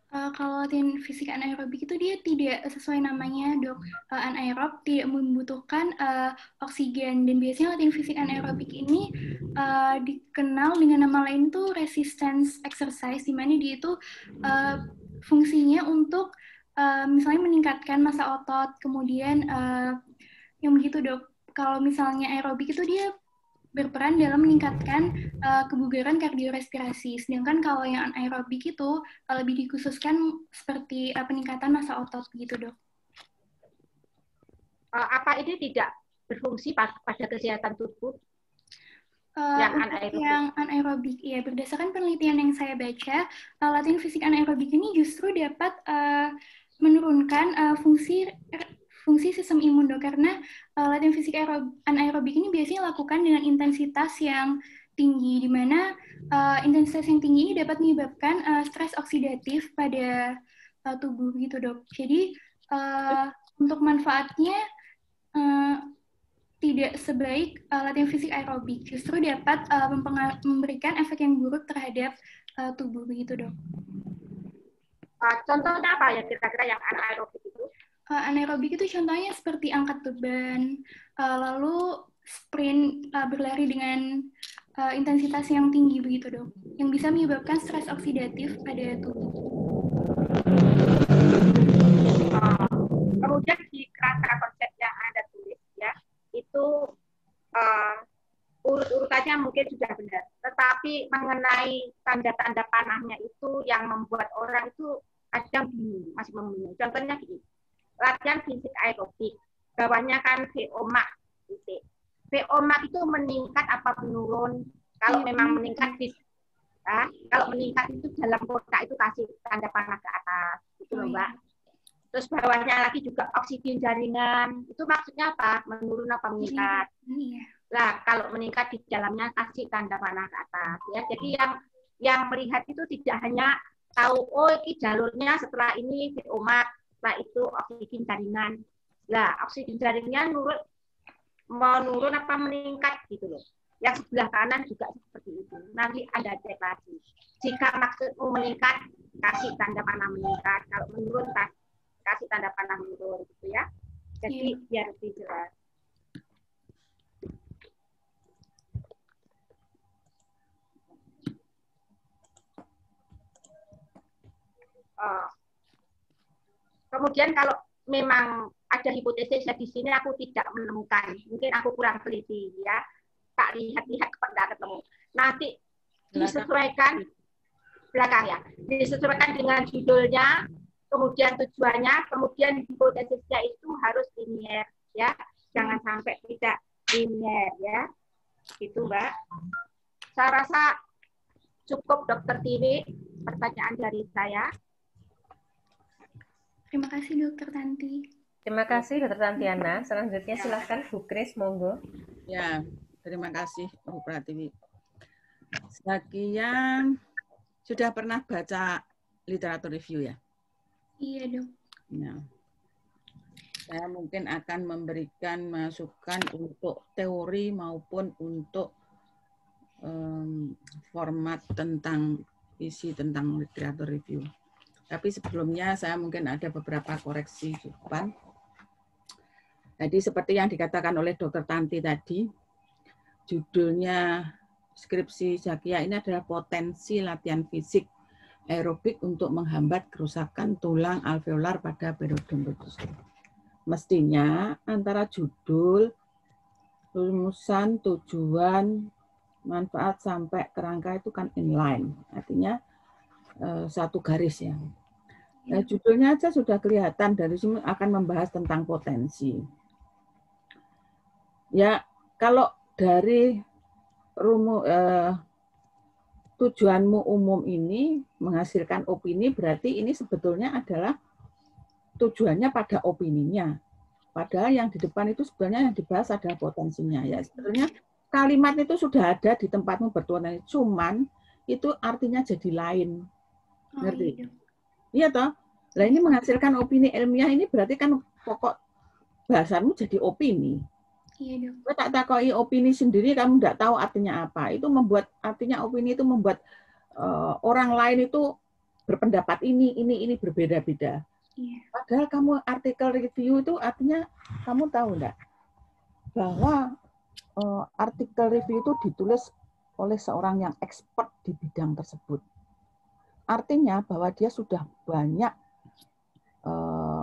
Kalau latihan fisik anaerobik itu dia tidak sesuai namanya dok, anaerob tidak membutuhkan oksigen, dan biasanya latihan fisik anaerobik ini dikenal dengan nama lain tuh resistance exercise, di mana dia itu fungsinya untuk misalnya meningkatkan massa otot, kemudian yang begitu dok. Kalau misalnya aerobik itu dia berperan dalam meningkatkan kebugaran kardiorespirasi. Sedangkan kalau yang anaerobik itu lebih dikhususkan seperti peningkatan massa otot gitu, dok. Apa ini tidak berfungsi pada kesehatan tubuh? Yang anaerobik, ya, berdasarkan penelitian yang saya baca, latihan fisik anaerobik ini justru dapat menurunkan fungsi sistem imun, dok, karena latihan fisik anaerobik ini biasanya dilakukan dengan intensitas yang tinggi, di mana intensitas yang tinggi ini dapat menyebabkan stres oksidatif pada tubuh gitu, dok. Jadi untuk manfaatnya tidak sebaik latihan fisik aerobik, justru dapat memberikan efek yang buruk terhadap tubuh begitu, dok. Contohnya apa ya kira-kira yang anaerobik itu? Anaerobik itu contohnya seperti angkat beban, lalu sprint, berlari dengan intensitas yang tinggi begitu, dok, yang bisa menyebabkan stres oksidatif pada tubuh. Kemudian di kerangka konsep yang Anda tulis, ya, itu urut-urutannya mungkin sudah benar, tetapi mengenai tanda-tanda panahnya itu yang membuat orang itu kadang bingung, masih membingung. Contohnya gini, latihan fisik aerobik, bawahnya kan VO max, gitu. VO max itu meningkat apa menurun? Kalau memang meningkat, kalau meningkat itu dalam kotak itu kasih tanda panah ke atas, gitu loh Mbak. Terus bawahnya lagi juga oksigen jaringan, itu maksudnya apa? Menurun apa meningkat? Nah, kalau meningkat di dalamnya kasih tanda panah ke atas, ya. Jadi yang melihat itu tidak hanya tahu, oh ini jalurnya setelah ini VO max, setelah itu oksigen jaringan. Nah, oksigen jaringan menurun apa meningkat gitu loh. Yang sebelah kanan juga seperti itu. Nanti Anda cek lagi. Jika maksudmu meningkat, kasih tanda panah meningkat. Kalau menurun, kasih tanda panah menurun gitu ya. Jadi biar lebih jelas. Kemudian kalau memang ada hipotesis di sini aku tidak menemukan, mungkin aku kurang teliti ya, tak lihat-lihat kepada ketemu. Nanti disesuaikan belakang ya, disesuaikan dengan judulnya, kemudian tujuannya, kemudian hipotesisnya itu harus linear ya, jangan sampai tidak linear ya, gitu Mbak. Saya rasa cukup Dokter Tiwi pertanyaan dari saya. Terima kasih Dokter Tanti. Terima kasih Dokter Tantiana. Selanjutnya silahkan Bu Kris, monggo. Ya, terima kasih Bu Pratiwi. Sekian sudah pernah baca literatur review ya? Iya dok. Nah, saya mungkin akan memberikan masukan untuk teori maupun untuk format tentang isi tentang literatur review. Tapi sebelumnya saya mungkin ada beberapa koreksi di depan. Jadi seperti yang dikatakan oleh Dr. Tanti tadi, judulnya skripsi Zakia ini adalah potensi latihan fisik aerobik untuk menghambat kerusakan tulang alveolar pada periodontitis. Mestinya antara judul rumusan, tujuan, manfaat sampai kerangka itu kan inline, artinya satu garis ya. Nah, judulnya aja sudah kelihatan dari sini akan membahas tentang potensi. Ya, kalau dari tujuanmu umum ini menghasilkan opini, berarti ini sebetulnya adalah tujuannya pada opininya. Padahal yang di depan itu sebenarnya yang dibahas adalah potensinya. Ya, sebenarnya kalimat itu sudah ada di tempatmu bertuan, cuman itu artinya jadi lain. Ngerti? Iya toh? Nah, ini menghasilkan opini ilmiah ini berarti kan pokok bahasanmu jadi opini. Iya, Dok. Gue tak takoi opini sendiri, kamu tidak tahu artinya apa. Itu membuat artinya opini itu membuat orang lain itu berpendapat ini berbeda-beda. Iya. Padahal kamu artikel review itu artinya kamu tahu enggak bahwa artikel review itu ditulis oleh seorang yang expert di bidang tersebut. Artinya bahwa dia sudah banyak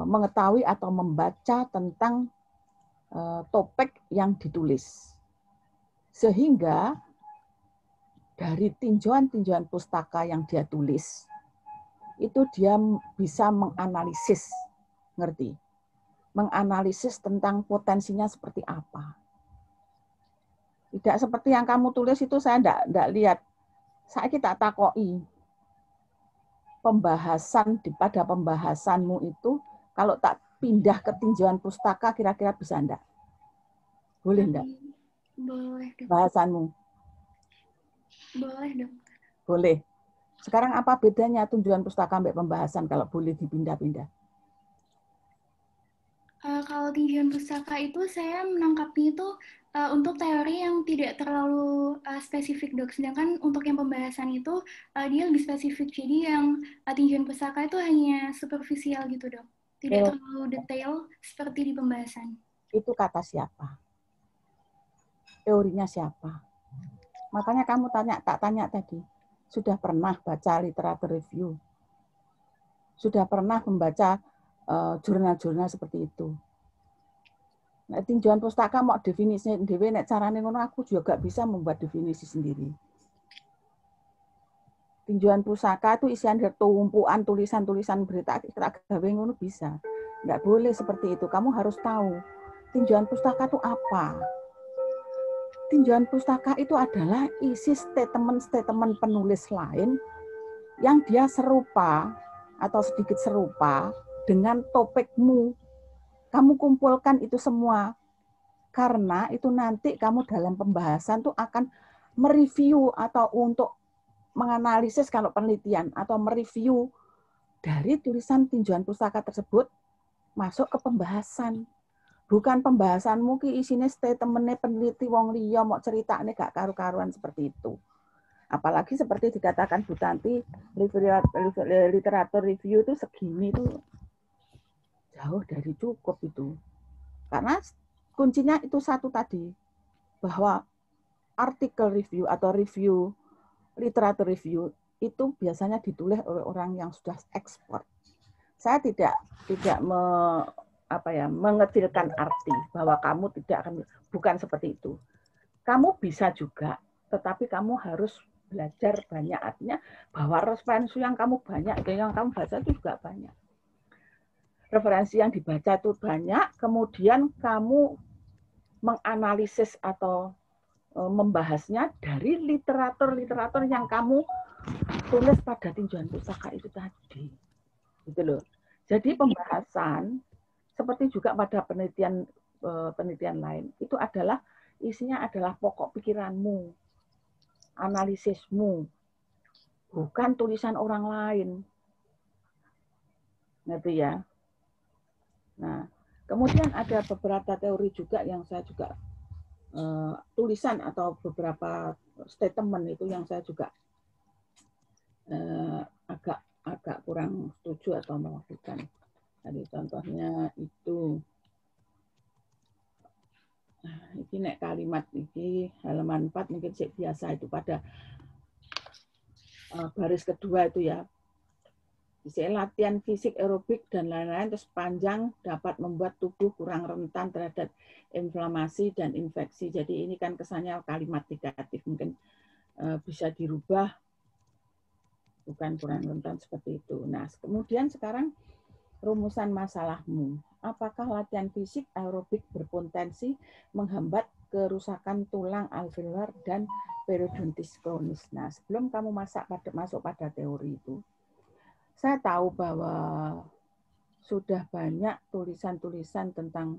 mengetahui atau membaca tentang topik yang ditulis. Sehingga dari tinjauan-tinjauan pustaka yang dia tulis, itu dia bisa menganalisis, ngerti? Menganalisis tentang potensinya seperti apa. Tidak seperti yang kamu tulis itu saya tidak lihat. Saya tak takoi pembahasan pada pembahasanmu itu kalau tak pindah ke tinjauan pustaka kira-kira bisa enggak? Boleh enggak? Boleh, Dok. Bahasanmu? Boleh, Dok. Boleh. Sekarang apa bedanya tinjauan pustaka sampai pembahasan kalau boleh dipindah-pindah? Kalau tinjauan pustaka itu saya menangkapnya itu untuk teori yang tidak terlalu spesifik, Dok. Sedangkan untuk yang pembahasan itu dia lebih spesifik. Jadi yang tinjauan pustaka itu hanya superficial gitu, Dok. Tidak terlalu detail seperti di pembahasan. Itu kata siapa? Teorinya siapa? Makanya kamu tak tanya tadi. Sudah pernah baca literatur review? Sudah pernah membaca jurnal-jurnal seperti itu? Nah, tinjauan pustaka mau definisi dhewe nek carane ngono aku juga gak bisa membuat definisi sendiri. Tinjauan pustaka itu isinya tumpuan tulisan-tulisan berita kita gawe ngono bisa. Enggak boleh seperti itu. Kamu harus tahu tinjauan pustaka itu apa. Tinjauan pustaka itu adalah isi statement-statement penulis lain yang dia serupa atau sedikit serupa dengan topikmu. Kamu kumpulkan itu semua. Karena itu nanti kamu dalam pembahasan tuh akan mereview atau untuk menganalisis kalau penelitian atau mereview dari tulisan tinjauan pustaka tersebut masuk ke pembahasan. Bukan pembahasanmu ki isine statementnya peneliti wong liya mau ceritane gak karu-karuan seperti itu. Apalagi seperti dikatakan Bu Tanti, literatur review itu segini itu jauh dari cukup itu. Karena kuncinya itu satu tadi, bahwa artikel review atau review literatur review itu biasanya ditulis oleh orang yang sudah expert. Saya tidak mengecilkan arti bahwa kamu tidak akan, bukan seperti itu. Kamu bisa juga, tetapi kamu harus belajar banyak, artinya bahwa referensi yang kamu banyak, yang kamu baca itu juga banyak. Referensi yang dibaca itu banyak, kemudian kamu menganalisis atau membahasnya dari literatur yang kamu tulis pada tinjauan pustaka itu tadi. Gitu loh. Jadi pembahasan seperti juga pada penelitian lain itu adalah isinya adalah pokok pikiranmu, analisismu, bukan tulisan orang lain. Ngerti ya? Nah, kemudian ada beberapa teori juga yang saya juga tulisan atau beberapa statement itu yang saya juga agak kurang setuju atau melakukan. Tadi contohnya itu, ini kalimat ini halaman 4 mungkin biasa itu pada baris kedua itu ya. latihan fisik aerobik dan lain-lain terus panjang dapat membuat tubuh kurang rentan terhadap inflamasi dan infeksi. Jadi ini kan kesannya kalimat negatif, mungkin bisa dirubah bukan kurang rentan seperti itu. Nah, kemudian sekarang rumusan masalahmu. Apakah latihan fisik aerobik berpotensi menghambat kerusakan tulang alveolar dan periodontitis kronis? Nah, sebelum kamu masuk pada teori itu, saya tahu bahwa sudah banyak tulisan-tulisan tentang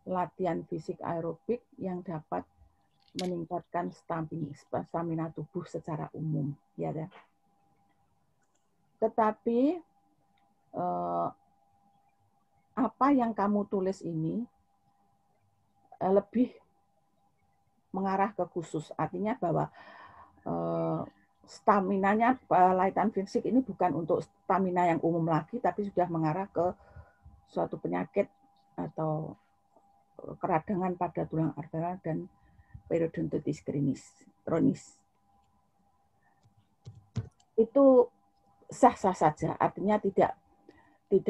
latihan fisik aerobik yang dapat meningkatkan stamina tubuh secara umum, ya. Tetapi apa yang kamu tulis ini lebih mengarah ke khusus, artinya bahwa staminanya latihan fisik ini bukan untuk stamina yang umum lagi, tapi sudah mengarah ke suatu penyakit atau keradangan pada tulang alveolar dan periodontitis kronis. Itu sah-sah saja, artinya tidak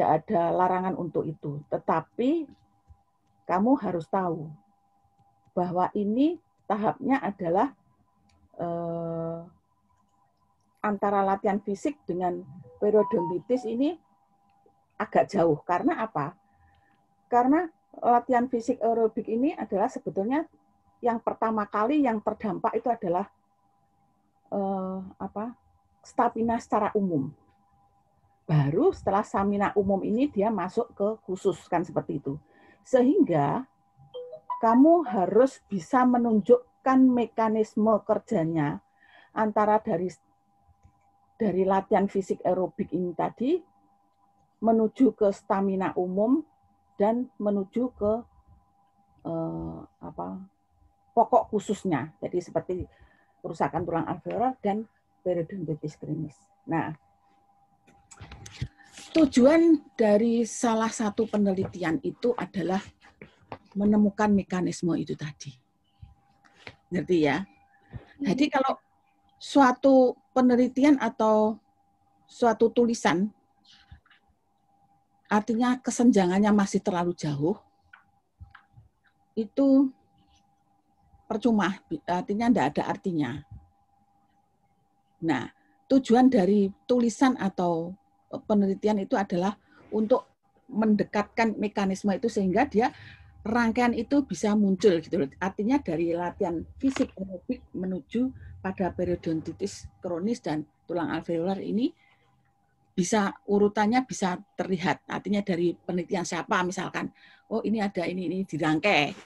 ada larangan untuk itu. Tetapi kamu harus tahu bahwa ini tahapnya adalah antara latihan fisik dengan periodontitis ini agak jauh. Karena apa? Karena latihan fisik aerobik ini adalah sebetulnya yang pertama kali yang terdampak itu adalah stamina secara umum. Baru setelah stamina umum ini dia masuk ke khusus, kan seperti itu. Sehingga kamu harus bisa menunjukkan mekanisme kerjanya antara dari latihan fisik aerobik ini tadi menuju ke stamina umum dan menuju ke pokok khususnya. Jadi seperti kerusakan tulang alveolar dan periodontitis kronis. Nah, tujuan dari salah satu penelitian itu adalah menemukan mekanisme itu tadi. Ngerti ya? Jadi kalau suatu penelitian atau suatu tulisan, artinya kesenjangannya masih terlalu jauh, itu percuma, artinya tidak ada artinya. Nah, tujuan dari tulisan atau penelitian itu adalah untuk mendekatkan mekanisme itu sehingga dia rangkaian itu bisa muncul gitu loh. Artinya dari latihan fisik aerobik menuju pada periodontitis kronis dan tulang alveolar ini bisa urutannya bisa terlihat. Artinya dari penelitian siapa misalkan, oh ini ada ini dirangkai.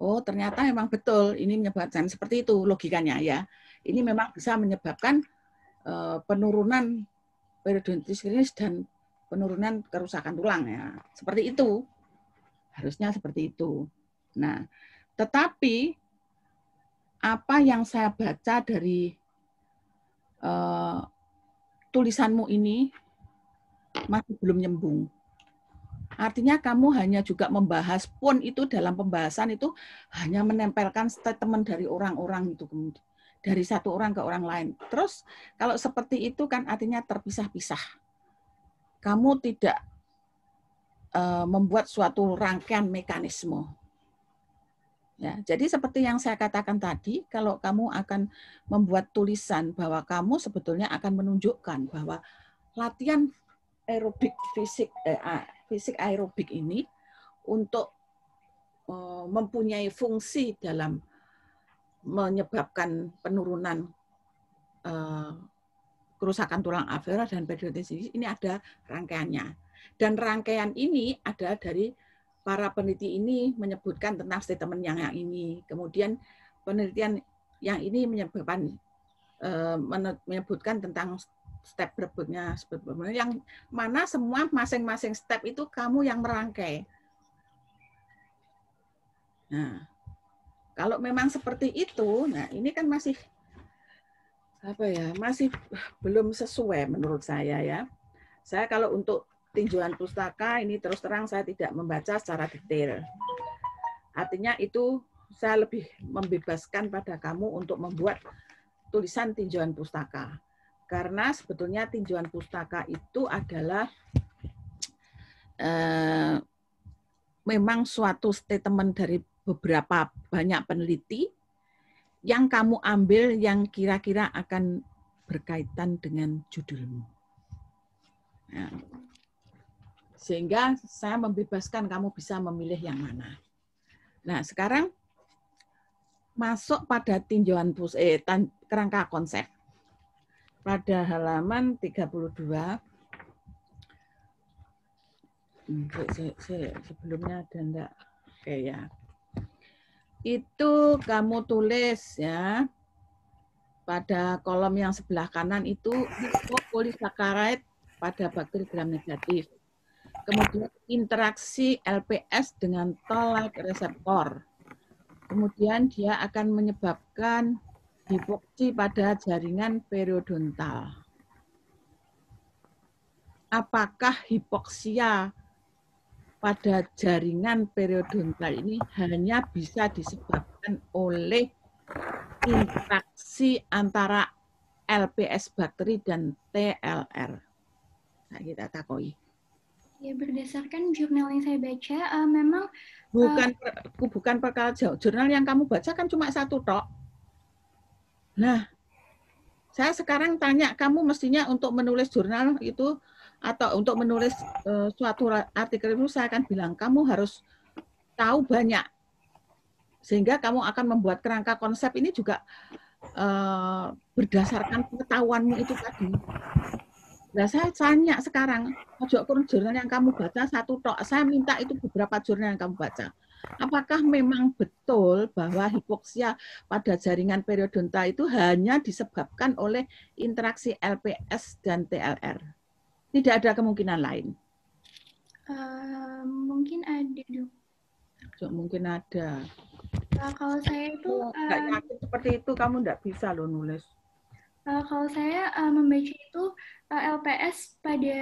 Oh ternyata memang betul ini menyebabkan seperti itu logikanya ya. Ini memang bisa menyebabkan penurunan periodontitis kronis dan penurunan kerusakan tulang ya. Seperti itu. Harusnya seperti itu. Nah, tetapi apa yang saya baca dari tulisanmu ini masih belum nyambung. Artinya kamu hanya juga membahas pun itu dalam pembahasan itu hanya menempelkan statement dari orang-orang itu kemudian dari satu orang ke orang lain. Terus kalau seperti itu kan artinya terpisah-pisah. Kamu tidak membuat suatu rangkaian mekanisme. Ya, jadi seperti yang saya katakan tadi, kalau kamu akan membuat tulisan bahwa kamu sebetulnya akan menunjukkan bahwa latihan aerobik fisik aerobik ini untuk mempunyai fungsi dalam menyebabkan penurunan kerusakan tulang alveolar dan periodontitis ini ada rangkaiannya. Dan rangkaian ini ada dari para peneliti ini menyebutkan tentang statement yang ini. Kemudian penelitian yang ini menyebutkan tentang step berikutnya. Yang mana semua masing-masing step itu kamu yang merangkai. Nah, kalau memang seperti itu, nah ini kan masih masih belum sesuai menurut saya ya. Saya kalau untuk tinjauan pustaka ini terus terang saya tidak membaca secara detail. Artinya itu saya lebih membebaskan pada kamu untuk membuat tulisan tinjauan pustaka. Karena sebetulnya tinjauan pustaka itu adalah memang suatu statement dari beberapa banyak peneliti yang kamu ambil yang kira-kira akan berkaitan dengan judulmu. Nah, sehingga saya membebaskan kamu bisa memilih yang mana. Nah, sekarang masuk pada tinjauan kerangka konsep. Pada halaman 32, sebelumnya ada enggak? Oke ya. Itu kamu tulis ya, pada kolom yang sebelah kanan itu hipopolisakaride pada bakteri gram negatif. Kemudian interaksi LPS dengan toll-like reseptor. Kemudian dia akan menyebabkan hipoksi pada jaringan periodontal. Apakah hipoksia pada jaringan periodontal ini hanya bisa disebabkan oleh interaksi antara LPS bakteri dan TLR? Nah, kita takoi. Ya, berdasarkan jurnal yang saya baca, memang bukan perkara jauh. Jurnal yang kamu baca kan cuma satu tok. Nah, saya sekarang tanya kamu mestinya untuk menulis jurnal itu atau untuk menulis suatu artikel itu saya akan bilang kamu harus tahu banyak. Sehingga kamu akan membuat kerangka konsep ini juga berdasarkan pengetahuanmu itu tadi. Nah, saya tanya sekarang, ojo jurnal yang kamu baca satu tok. Saya minta itu beberapa jurnal yang kamu baca. Apakah memang betul bahwa hipoksia pada jaringan periodontal itu hanya disebabkan oleh interaksi LPS dan TLR? Tidak ada kemungkinan lain? Mungkin ada, Dok. Mungkin ada. Kalau saya itu... nggak yakin seperti itu, kamu nggak bisa loh nulis. Kalau saya membaca itu LPS pada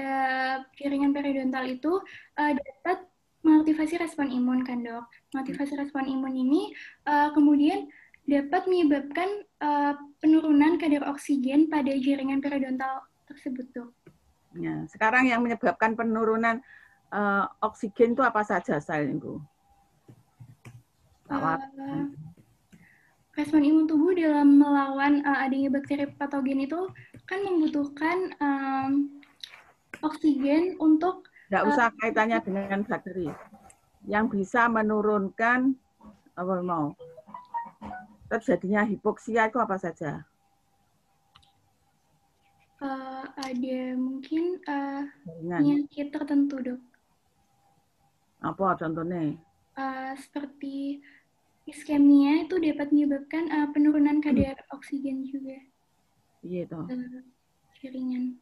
jaringan periodontal itu dapat mengaktifasi respon imun kan dok. Mengaktifasi respon imun ini kemudian dapat menyebabkan penurunan kadar oksigen pada jaringan periodontal tersebut dok. Ya, sekarang yang menyebabkan penurunan oksigen itu apa saja Minggu? Respon imun tubuh dalam melawan adanya bakteri patogen itu kan membutuhkan oksigen untuk... Nggak usah kaitannya dengan bakteri. Yang bisa menurunkan terjadinya hipoksia itu apa saja? Ada mungkin penyakit tertentu, dok. Apa contohnya? Seperti iskemia itu dapat menyebabkan penurunan kadar oksigen juga. Iya toh. Jaringan.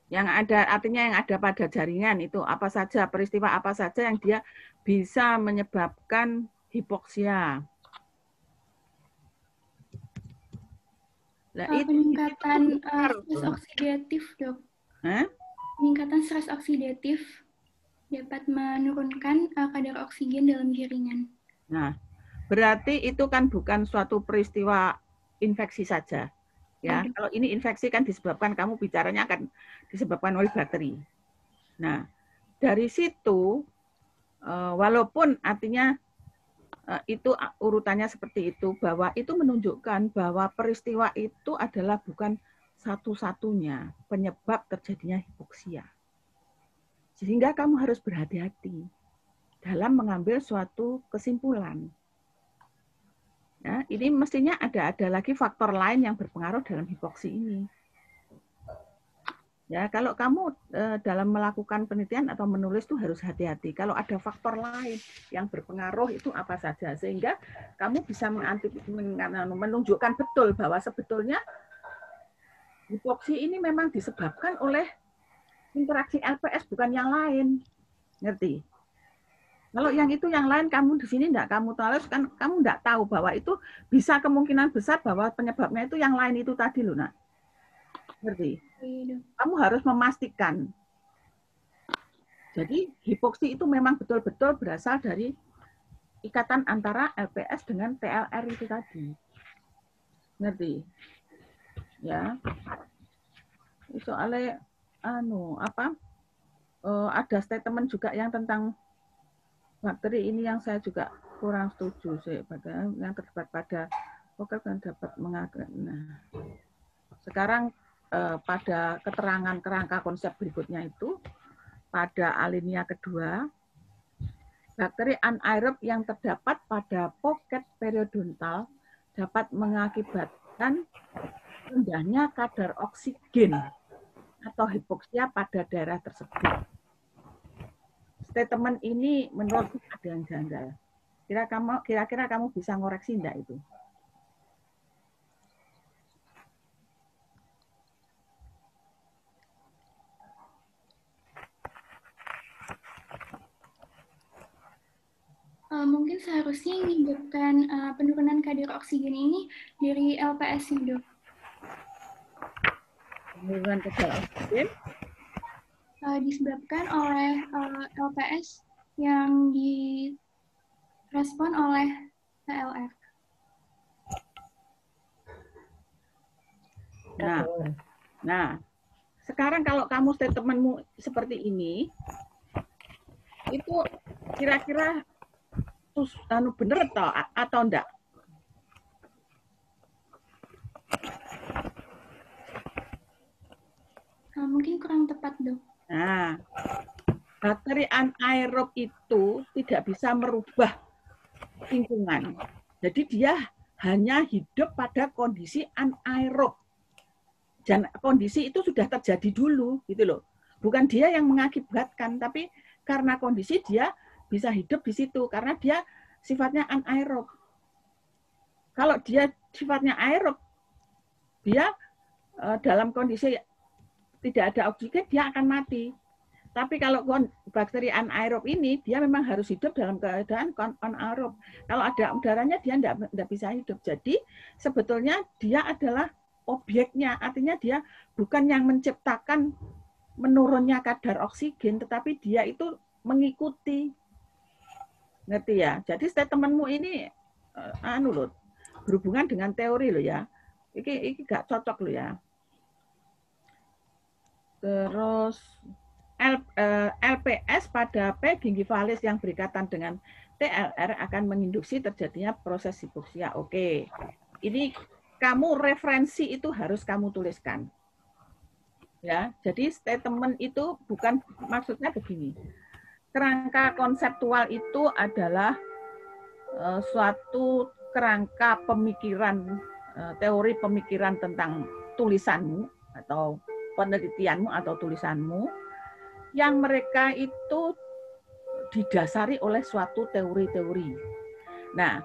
Yang ada artinya yang ada pada jaringan itu apa saja, peristiwa apa saja yang dia bisa menyebabkan hipoksia. Peningkatan stres oksidatif, dok. Peningkatan stres oksidatif dapat menurunkan kadar oksigen dalam jaringan. Nah, berarti itu kan bukan suatu peristiwa infeksi saja. Ya, kalau ini infeksi kan disebabkan, kamu bicaranya akan disebabkan oleh bakteri. Nah, dari situ, walaupun artinya itu urutannya seperti itu, bahwa itu menunjukkan bahwa peristiwa itu adalah bukan satu-satunya penyebab terjadinya hipoksia. Sehingga kamu harus berhati-hati dalam mengambil suatu kesimpulan. Ya, ini mestinya ada lagi faktor lain yang berpengaruh dalam hipoksi ini. Ya, kalau kamu dalam melakukan penelitian atau menulis itu harus hati-hati. Kalau ada faktor lain yang berpengaruh itu apa saja, sehingga kamu bisa menunjukkan betul bahwa sebetulnya hipoksi ini memang disebabkan oleh interaksi LPS bukan yang lain. Ngerti? Kalau yang itu yang lain kamu di sini enggak kamu tulis kan kamu enggak tahu bahwa itu bisa kemungkinan besar bahwa penyebabnya itu yang lain itu tadi loh, Nak. Ngerti? Kamu harus memastikan. Jadi hipoksi itu memang betul-betul berasal dari ikatan antara LPS dengan TLR itu tadi. Ngerti? Ya. soalnya ada statement juga yang tentang bakteri ini yang saya juga kurang setuju sih, pada yang terdapat pada dan dapat mengagak. Nah, sekarang pada keterangan kerangka konsep berikutnya itu pada alinea kedua, bakteri anaerob yang terdapat pada poket periodontal dapat mengakibatkan rendahnya kadar oksigen atau hipoksia pada daerah tersebut. Statement ini menurut ada yang janggal. Kira-kira kamu bisa ngoreksi enggak itu? Mungkin seharusnya menyebabkan penurunan kadar oksigen ini dari LPS ya, Dok. Penurunan kadar oksigen disebabkan oleh LPS yang direspon oleh PLR. Nah, sekarang kalau kamu statementmu seperti ini, itu kira-kira bener atau enggak? Mungkin kurang tepat, Dok. Nah, bakteri anaerob itu tidak bisa merubah lingkungan. Jadi dia hanya hidup pada kondisi anaerob. Dan kondisi itu sudah terjadi dulu, gitu loh. Bukan dia yang mengakibatkan, tapi karena kondisi dia bisa hidup di situ karena dia sifatnya anaerob. Kalau dia sifatnya aerob, dia dalam kondisi tidak ada oksigen, dia akan mati. Tapi kalau bakteri anaerob ini, dia memang harus hidup dalam keadaan anaerob. Kalau ada udaranya, dia tidak bisa hidup. Jadi sebetulnya dia adalah objeknya, artinya dia bukan yang menciptakan menurunnya kadar oksigen, tetapi dia itu mengikuti. Ngerti ya? Jadi statementmu ini loh, berhubungan dengan teori loh ya. Iki gak cocok loh ya. Terus LPS pada P gingivalis yang berikatan dengan TLR akan menginduksi terjadinya proses hipoksia. Oke. Ini kamu referensi itu harus kamu tuliskan. Ya, jadi statement itu bukan maksudnya begini. Kerangka konseptual itu adalah suatu kerangka pemikiran, teori pemikiran tentang tulisanmu atau penelitianmu atau tulisanmu yang mereka itu didasari oleh suatu teori-teori. Nah,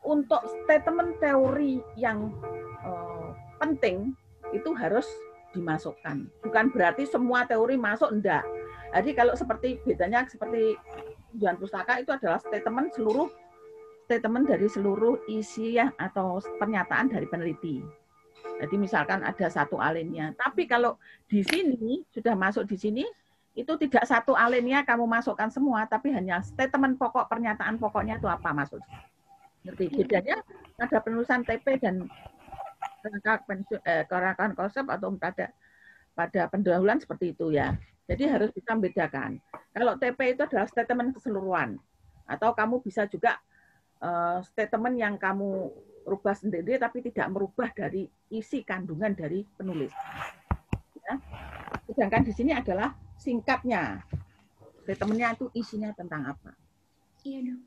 untuk statement teori yang penting itu harus dimasukkan. Bukan berarti semua teori masuk, enggak. Jadi kalau bedanya seperti tujuan pustaka itu adalah statement dari seluruh isi atau pernyataan dari peneliti. Jadi misalkan ada satu alinea. Tapi kalau di sini, sudah masuk di sini, itu tidak satu alinea kamu masukkan semua, tapi hanya statement pokok, pernyataan pokoknya itu apa maksud. Ngerti? Bedanya ada penulisan TP dan kerangka konsep atau pada pendahuluan seperti itu ya. Jadi harus bisa membedakan. Kalau TP itu adalah statement keseluruhan. Atau kamu bisa juga statement yang kamu rubah sendiri tapi tidak merubah dari isi kandungan dari penulis. Ya. Sedangkan di sini adalah singkatnya. Statementnya itu isinya tentang apa? Iya, Dok.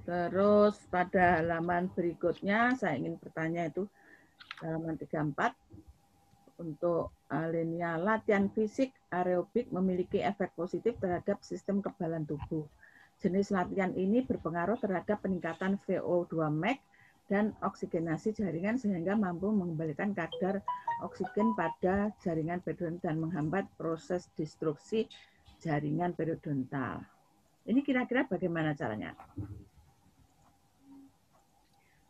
Terus pada halaman berikutnya saya ingin bertanya itu halaman 34 untuk alinea latihan fisik aerobik memiliki efek positif terhadap sistem kekebalan tubuh. Jenis latihan ini berpengaruh terhadap peningkatan VO2 max dan oksigenasi jaringan sehingga mampu mengembalikan kadar oksigen pada jaringan periodontal dan menghambat proses destruksi jaringan periodontal. Ini kira-kira bagaimana caranya?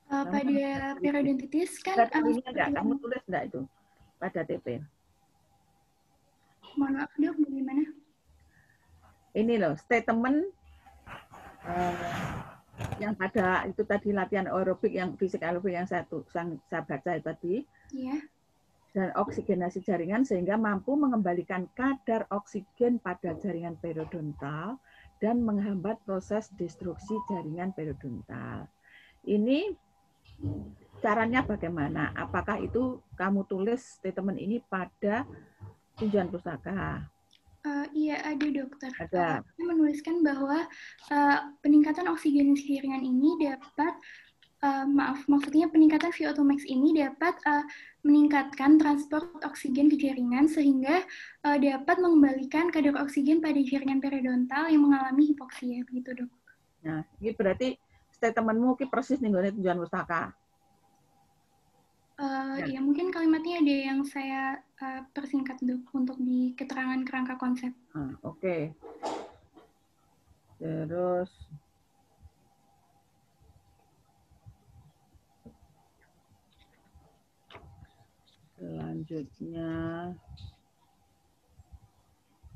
Pada periodontitis kan kamu tulis enggak itu pada TP? Mohon maaf, Dok, bagaimana? Ini loh, statement yang pada itu tadi latihan aerobik yang fisik aerobik yang saya baca tadi. Iya. Dan oksigenasi jaringan sehingga mampu mengembalikan kadar oksigen pada jaringan periodontal dan menghambat proses destruksi jaringan periodontal. Ini caranya bagaimana? Apakah itu kamu tulis statement ini pada ujian pustaka? Iya, ada dokter. Ada. Saya menuliskan bahwa peningkatan oksigenasi jaringan ini dapat maksudnya peningkatan VO2max ini dapat meningkatkan transport oksigen ke jaringan sehingga dapat mengembalikan kadar oksigen pada jaringan periodontal yang mengalami hipoksia, begitu dok. Nah, ini berarti statementmu ki persis nih gue tujuan pustaka. Ya mungkin kalimatnya ada yang saya persingkat dok untuk di keterangan kerangka konsep. Oke. Terus selanjutnya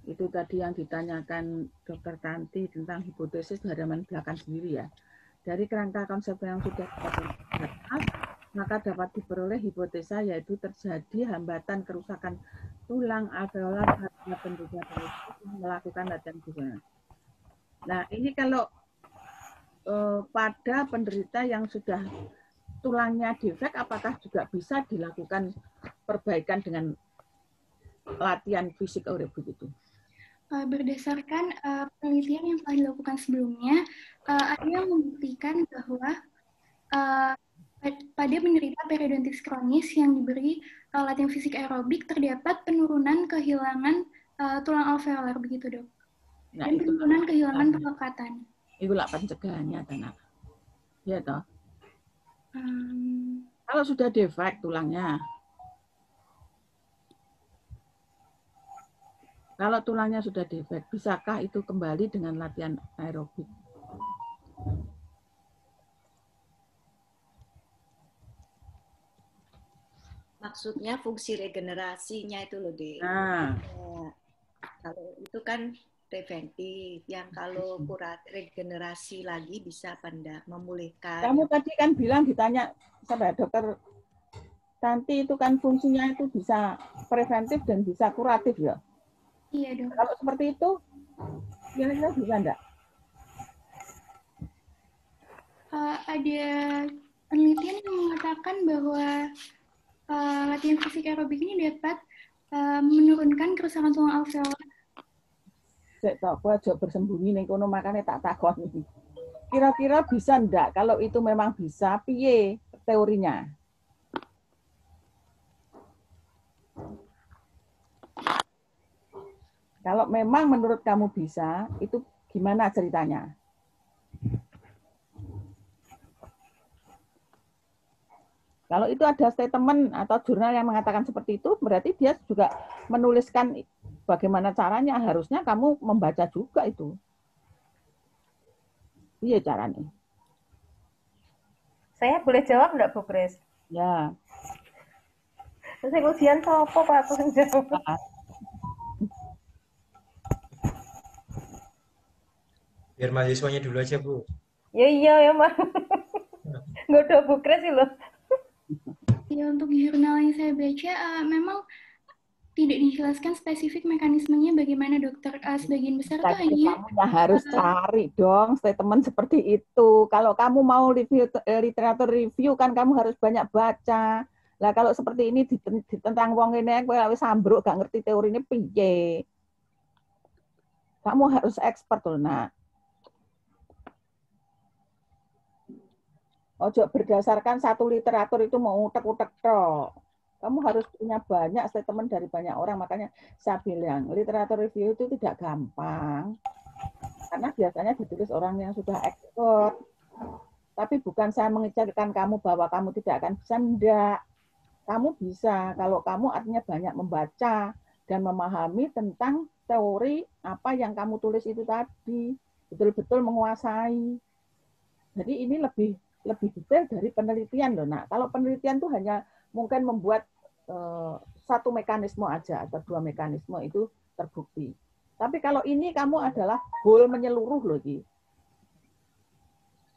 itu tadi yang ditanyakan Dr. Tanti tentang hipotesis di halaman belakang sendiri ya. Dari kerangka konsep yang sudah kita maka dapat diperoleh hipotesa yaitu terjadi hambatan kerusakan tulang alveolar pada penderita melakukan latihan busana. Nah, ini kalau pada penderita yang sudah tulangnya defek, apakah juga bisa dilakukan perbaikan dengan latihan fisik aerobik itu? Berdasarkan penelitian yang telah dilakukan sebelumnya, ada yang membuktikan bahwa pada penderita periodontitis kronis yang diberi latihan fisik aerobik terdapat penurunan kehilangan tulang alveolar, begitu dok. Nah, dan penurunan kehilangan pelekatan. Itu lah pencegahannya, Tanah. Ya toh. Kalau sudah defek tulangnya, kalau tulangnya sudah defek, bisakah itu kembali dengan latihan aerobik? Maksudnya fungsi regenerasinya itu loh, Dek. Nah, kalau itu kan preventif, yang kalau regenerasi lagi bisa apa enggak memulihkan. Kamu tadi kan bilang ditanya sama dokter Tanti itu kan fungsinya itu bisa preventif dan bisa kuratif ya? Iya dok. Kalau seperti itu, kira-kira bisa enggak? Ada penelitian yang mengatakan bahwa latihan fisik aerobik ini dapat menurunkan kerusakan tulang alveolar. Saya tahu aja bersembunyi ning kono makanya tak takon. Kira-kira bisa enggak? Kalau itu memang bisa, piye teorinya? Kalau memang menurut kamu bisa, itu gimana ceritanya? Kalau itu ada statement atau jurnal yang mengatakan seperti itu, berarti dia juga menuliskan bagaimana caranya. Harusnya kamu membaca juga itu. Iya caranya. Saya boleh jawab enggak, Bu Grace? Ya. Saya ujian sopo Pak aku jawab. Biar mahasiswanya dulu aja, Bu. Ya iya ya, Mas. Nggak ada Bu Grace sih loh. Ya, untuk jurnal yang saya baca, memang tidak dijelaskan spesifik mekanismenya bagaimana dokter. Sebagian besar itu hanya... Kamu harus cari dong statement seperti itu. Kalau kamu mau review literatur review kan kamu harus banyak baca. Lah kalau seperti ini tentang wong ini kowe wis ambruk gak ngerti teorinya piye. Kamu harus expert loh, Nak. Ojo berdasarkan satu literatur itu mau utek-utek tok. Kamu harus punya banyak statement dari banyak orang. Makanya saya bilang, literatur review itu tidak gampang. Karena biasanya ditulis orang yang sudah expert. Tapi bukan saya mengejarkan kamu bahwa kamu tidak akan bisa. Enggak. Kamu bisa. Kalau kamu artinya banyak membaca dan memahami tentang teori apa yang kamu tulis itu tadi. Betul-betul menguasai. Jadi ini lebih detail dari penelitian loh, Nak. Kalau penelitian itu hanya mungkin membuat satu mekanisme aja atau dua mekanisme itu terbukti. Tapi kalau ini kamu adalah goal menyeluruh loh, Ki.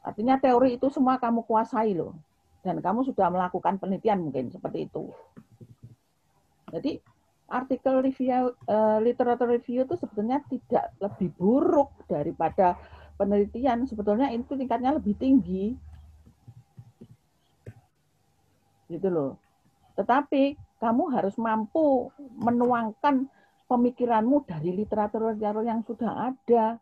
Artinya teori itu semua kamu kuasai loh. Dan kamu sudah melakukan penelitian mungkin seperti itu. Jadi artikel review, literatur review itu sebetulnya tidak lebih buruk daripada penelitian. Sebetulnya itu tingkatnya lebih tinggi. Gitu loh. Tetapi kamu harus mampu menuangkan pemikiranmu dari literatur-literatur yang sudah ada.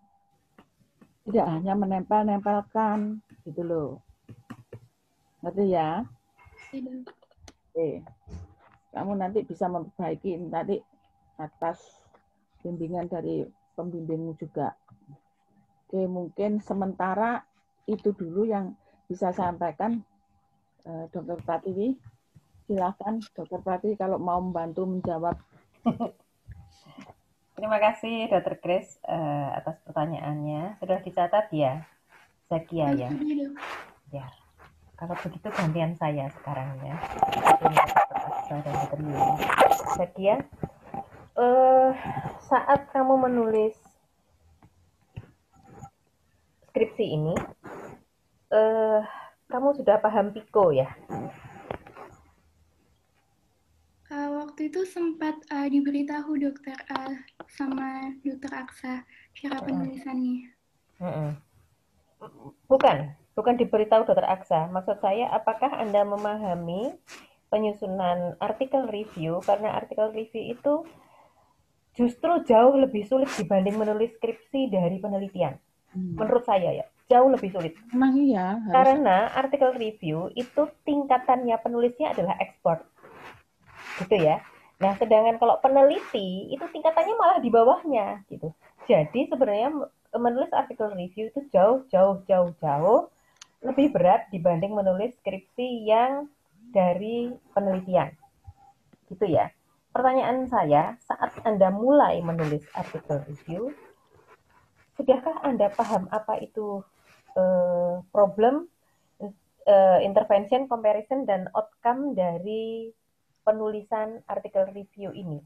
Tidak hanya menempel-nempelkan, gitu loh. Ngerti ya? Iya. Oke. Kamu nanti bisa memperbaiki nanti atas bimbingan dari pembimbingmu juga. Oke, mungkin sementara itu dulu yang bisa saya sampaikan, Dr. Pratiwi. Silakan, Dr. Pratiwi, kalau mau membantu menjawab. Terima kasih Dr. Grace atas pertanyaannya. Sudah dicatat ya, Zakia ya? Ya. Kalau begitu gantian saya sekarang ya. Zakia, saat kamu menulis skripsi ini, kamu sudah paham PICO ya? Waktu itu sempat diberitahu dokter sama dokter Aksa cara penulisannya. Bukan diberitahu dokter Aksa. Maksud saya, apakah Anda memahami penyusunan artikel review? Karena artikel review itu justru jauh lebih sulit dibanding menulis skripsi dari penelitian. Menurut saya ya, jauh lebih sulit. Memang iya. Karena artikel review itu tingkatannya penulisnya adalah ekspor. Gitu ya. Nah, sedangkan kalau peneliti itu tingkatannya malah di bawahnya gitu. Jadi sebenarnya menulis artikel review itu jauh lebih berat dibanding menulis skripsi yang dari penelitian. Gitu ya. Pertanyaan saya, saat Anda mulai menulis artikel review, sudahkah Anda paham apa itu problem, intervention, comparison, dan outcome dari penulisan artikel review ini?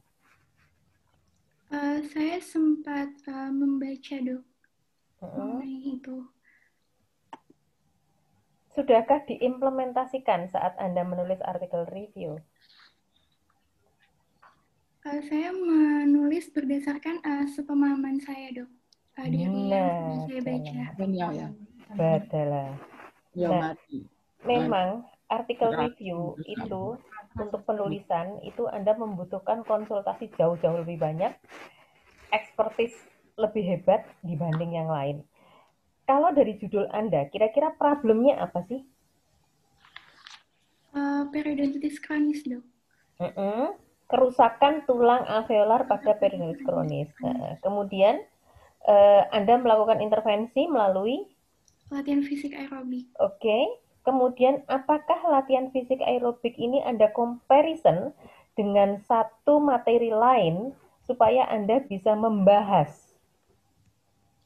Saya sempat membaca dok mengenai itu. Sudahkah diimplementasikan saat Anda menulis artikel review? Saya menulis berdasarkan sepemahaman saya dok dari yang saya baca. Nah, memang artikel review itu untuk penulisan itu Anda membutuhkan konsultasi jauh lebih banyak, ekspertis lebih hebat dibanding yang lain. Kalau dari judul Anda, kira-kira problemnya apa sih? Periodontitis kronis, dok. Kerusakan tulang alveolar pada periodontitis kronis. Kemudian Anda melakukan intervensi melalui latihan fisik aerobik. Oke. Kemudian apakah latihan fisik aerobik ini Anda comparison dengan satu materi lain supaya Anda bisa membahas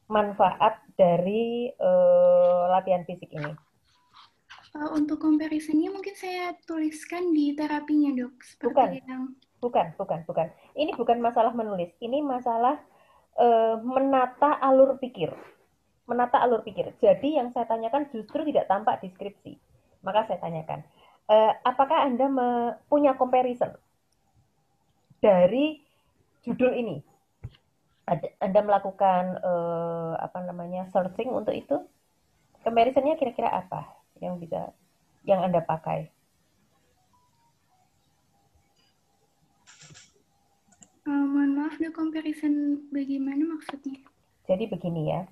manfaat dari latihan fisik ini? Untuk comparisonnya mungkin saya tuliskan di terapinya, dok. Bukan. Ini bukan masalah menulis. Ini masalah menata alur pikir. Jadi yang saya tanyakan justru tidak tampak di skripsi. Maka saya tanyakan, apakah Anda punya comparison dari judul ini? Anda melakukan searching untuk itu? Comparisonnya kira-kira apa yang Anda pakai? Mohon maaf, the comparison bagaimana maksudnya? Jadi begini ya.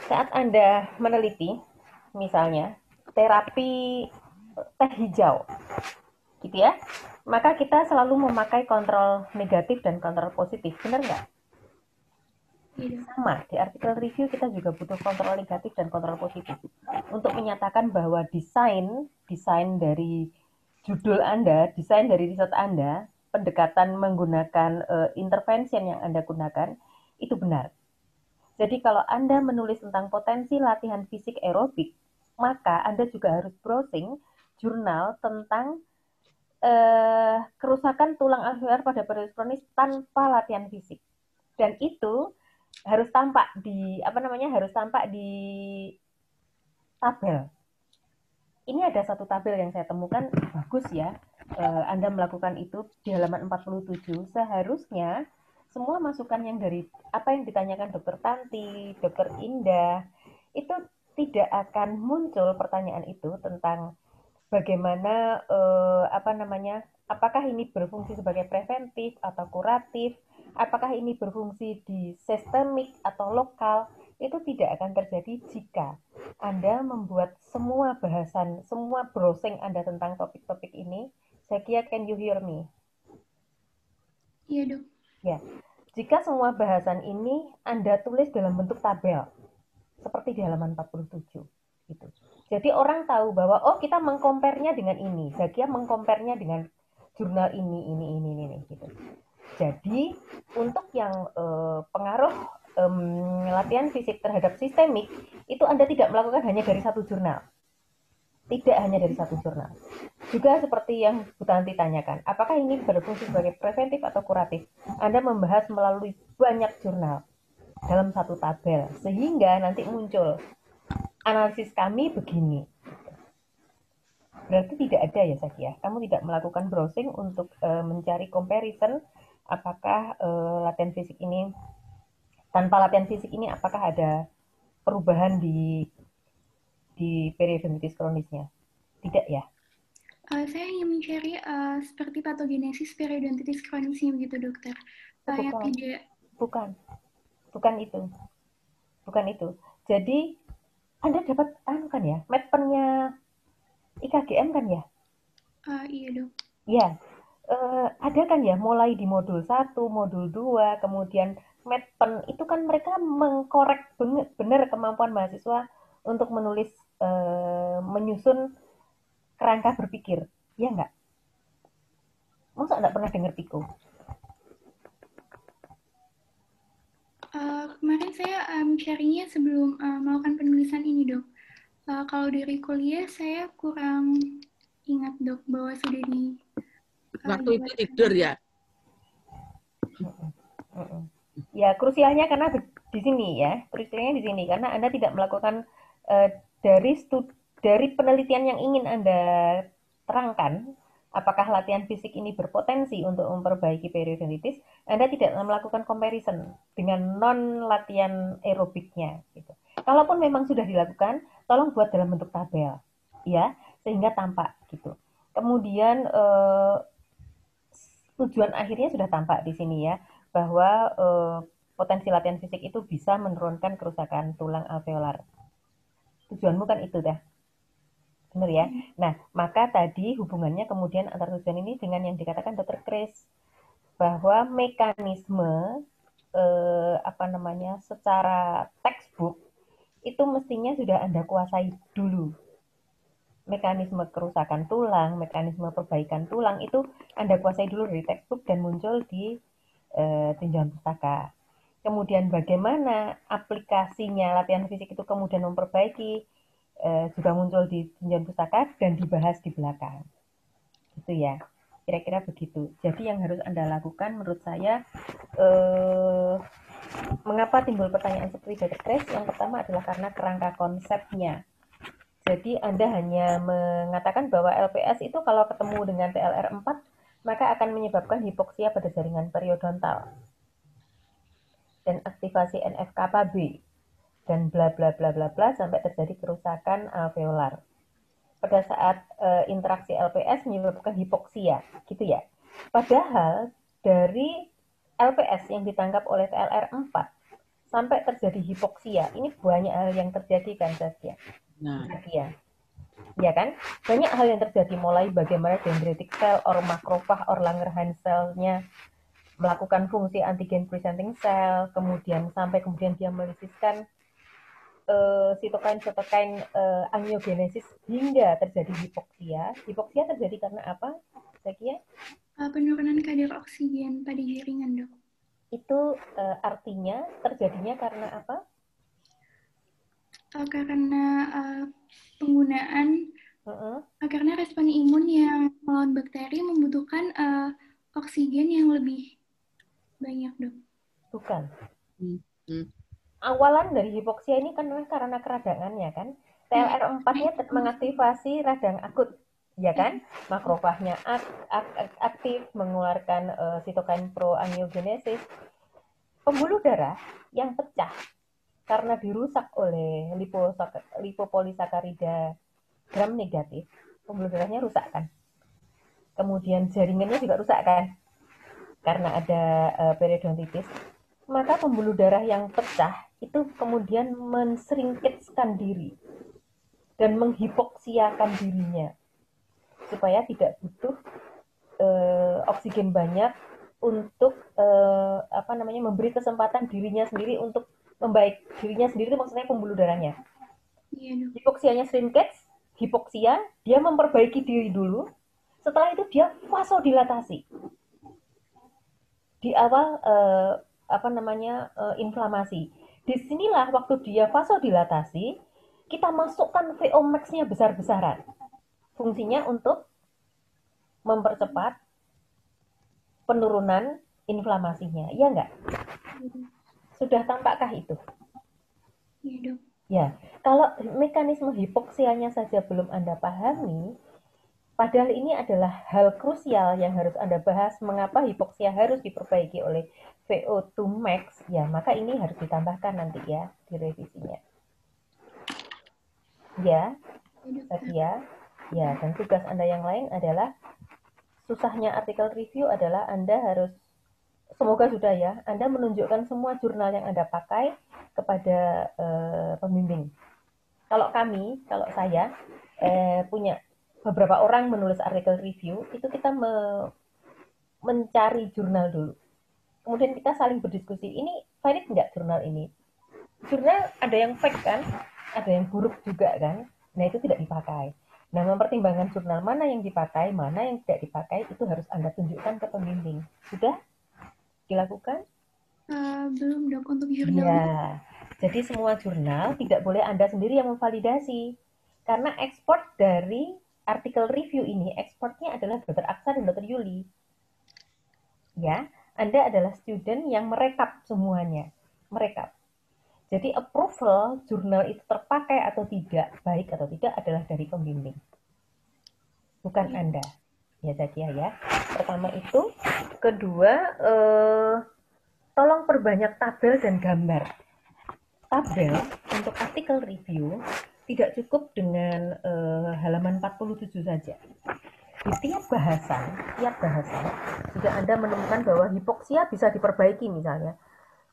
Saat Anda meneliti, misalnya, terapi teh hijau, gitu ya, maka kita selalu memakai kontrol negatif dan kontrol positif, benar nggak? Sama, di artikel review kita juga butuh kontrol negatif dan kontrol positif untuk menyatakan bahwa desain dari judul Anda, desain dari riset Anda, pendekatan menggunakan intervention yang Anda gunakan, itu benar. Jadi kalau Anda menulis tentang potensi latihan fisik aerobik, maka Anda juga harus browsing jurnal tentang kerusakan tulang alveolar pada periodontitis kronis tanpa latihan fisik. Dan itu harus tampak di tabel. Ini ada satu tabel yang saya temukan, bagus ya. Anda melakukan itu di halaman 47. Seharusnya semua masukan yang dari apa yang ditanyakan Dokter Tanti, Dokter Indah, itu tidak akan muncul pertanyaan itu tentang bagaimana apakah ini berfungsi sebagai preventif atau kuratif, apakah ini berfungsi di sistemik atau lokal. Itu tidak akan terjadi jika Anda membuat semua bahasan, semua browsing Anda tentang topik-topik ini. Zakia, can you hear me? Iya, Dok. Ya, jika semua bahasan ini Anda tulis dalam bentuk tabel, seperti di halaman 47. Gitu. Jadi orang tahu bahwa, oh kita mengkompernya dengan ini, Zakia mengkompernya dengan jurnal ini, gitu. Jadi untuk yang pengaruh latihan fisik terhadap sistemik, itu Anda tidak melakukan hanya dari satu jurnal. Tidak hanya dari satu jurnal. Juga seperti yang Bu Tanti tanyakan, apakah ini berfungsi sebagai preventif atau kuratif? Anda membahas melalui banyak jurnal dalam satu tabel, sehingga nanti muncul analisis kami begini. Berarti tidak ada ya Zakia, kamu tidak melakukan browsing untuk mencari comparison apakah latihan fisik ini, tanpa latihan fisik ini apakah ada perubahan di periodontitis kronisnya? Tidak ya? Saya ingin mencari seperti patogenesis periodontitis kronisnya begitu, Dokter. Bukan itu. Jadi Anda dapat kan ya, medpennya IKGM kan ya? Iya, Dok. Ya, ada kan ya, mulai di modul 1, modul 2, kemudian medpen, itu kan mereka mengkorek benar kemampuan mahasiswa untuk menulis, menyusun kerangka berpikir. Ya nggak? Masa nggak pernah dengar Piko? Kemarin saya mencarinya sebelum melakukan penulisan ini, Dok. Kalau dari kuliah saya kurang ingat, Dok, bahwa sudah di waktu itu tidur ya. Ya, krusialnya karena di sini ya, krusialnya di sini karena Anda tidak melakukan dari penelitian yang ingin Anda terangkan, apakah latihan fisik ini berpotensi untuk memperbaiki periodontitis, Anda tidak melakukan comparison dengan non latihan aerobiknya gitu. Kalaupun memang sudah dilakukan, tolong buat dalam bentuk tabel ya, sehingga tampak gitu. Kemudian tujuan akhirnya sudah tampak di sini ya, bahwa potensi latihan fisik itu bisa menurunkan kerusakan tulang alveolar. Tujuanmu kan itu dah. Benar ya? Nah, maka tadi hubungannya kemudian antara tujuan ini dengan yang dikatakan Dr. Chris, bahwa mekanisme secara textbook itu mestinya sudah Anda kuasai dulu. Mekanisme kerusakan tulang, mekanisme perbaikan tulang itu Anda kuasai dulu dari textbook dan muncul di tinjauan pustaka. Kemudian bagaimana aplikasinya latihan fisik itu kemudian memperbaiki juga muncul di tinjauan pustaka dan dibahas di belakang. Gitu ya. Kira-kira begitu. Jadi yang harus Anda lakukan menurut saya, mengapa timbul pertanyaan seperti Dr. Chris? Yang pertama adalah karena kerangka konsepnya. Jadi Anda hanya mengatakan bahwa LPS itu kalau ketemu dengan TLR4 maka akan menyebabkan hipoksia pada jaringan periodontal dan aktivasi NF-kappa B dan bla bla bla bla bla sampai terjadi kerusakan alveolar. Pada saat interaksi LPS menyebabkan hipoksia, gitu ya. Padahal dari LPS yang ditangkap oleh TLR4 sampai terjadi hipoksia, ini banyak hal yang terjadi kan Saskia? Nah, ya kan? Banyak hal yang terjadi, mulai bagaimana dendritic cell, or makrofag, or Langerhans cell-nya melakukan fungsi antigen presenting cell, kemudian sampai kemudian dia melisiskan sitokain angiogenesis hingga terjadi hipoksia. Hipoksia terjadi karena apa, Zakia? Penurunan kadar oksigen pada jaringan, Dok. Itu artinya terjadinya karena apa? Karena penggunaan karena respon imun yang melawan bakteri membutuhkan oksigen yang lebih banyak, Dok. Bukan. Awalan dari hipoksia ini kan karena keradangannya kan. TLR4-nya mengaktifasi radang akut, ya kan? Makrofagnya aktif, mengeluarkan sitokain proangiogenesis. Pembuluh darah yang pecah karena dirusak oleh lipopolisakarida gram negatif, pembuluh darahnya rusak kan? Kemudian jaringannya juga rusak kan? Karena ada periodontitis. Maka pembuluh darah yang pecah itu kemudian menseringkitkan diri dan menghipoksiakan dirinya supaya tidak butuh oksigen banyak untuk memberi kesempatan dirinya sendiri untuk membaik. Dirinya sendiri itu maksudnya pembuluh darahnya. Hipoksianya shrinkage, hipoksia, dia memperbaiki diri dulu. Setelah itu dia vasodilatasi. Di awal inflamasi. Disinilah waktu dia vasodilatasi, kita masukkan VO max-nya besar-besaran. Fungsinya untuk mempercepat penurunan inflamasinya, ya enggak? Sudah tampakkah itu? Iya, Dok. Ya, kalau mekanisme hipoksianya saja belum Anda pahami, padahal ini adalah hal krusial yang harus Anda bahas, mengapa hipoksia harus diperbaiki oleh VO2 max, ya maka ini harus ditambahkan nanti ya di revisinya. Ya, Zakia. Ya, dan tugas Anda yang lain adalah, susahnya artikel review adalah Anda harus, semoga sudah ya, Anda menunjukkan semua jurnal yang Anda pakai kepada pembimbing. Kalau saya punya beberapa orang menulis artikel review, itu kita mencari jurnal dulu. Kemudian kita saling berdiskusi, ini valid nggak jurnal ini? Jurnal ada yang fake kan, ada yang buruk juga kan, nah itu tidak dipakai. Nah, mempertimbangkan jurnal mana yang dipakai, mana yang tidak dipakai, itu harus Anda tunjukkan ke pembimbing. Sudah dilakukan? Belum, Dok, untuk jurnal. Ya, jadi semua jurnal tidak boleh Anda sendiri yang memvalidasi. Karena ekspor dari artikel review ini, ekspornya adalah Dr. Aksa dan Dr. Yuli. Ya, Anda adalah student yang merekap semuanya. Merekap. Jadi approval jurnal itu terpakai atau tidak, baik atau tidak adalah dari pembimbing. Bukan Anda. Ya, Zakia ya. Pertama itu. Kedua, tolong perbanyak tabel dan gambar. Tabel untuk artikel review tidak cukup dengan halaman 47 saja. Di tiap bahasan juga Anda menemukan bahwa hipoksia bisa diperbaiki misalnya.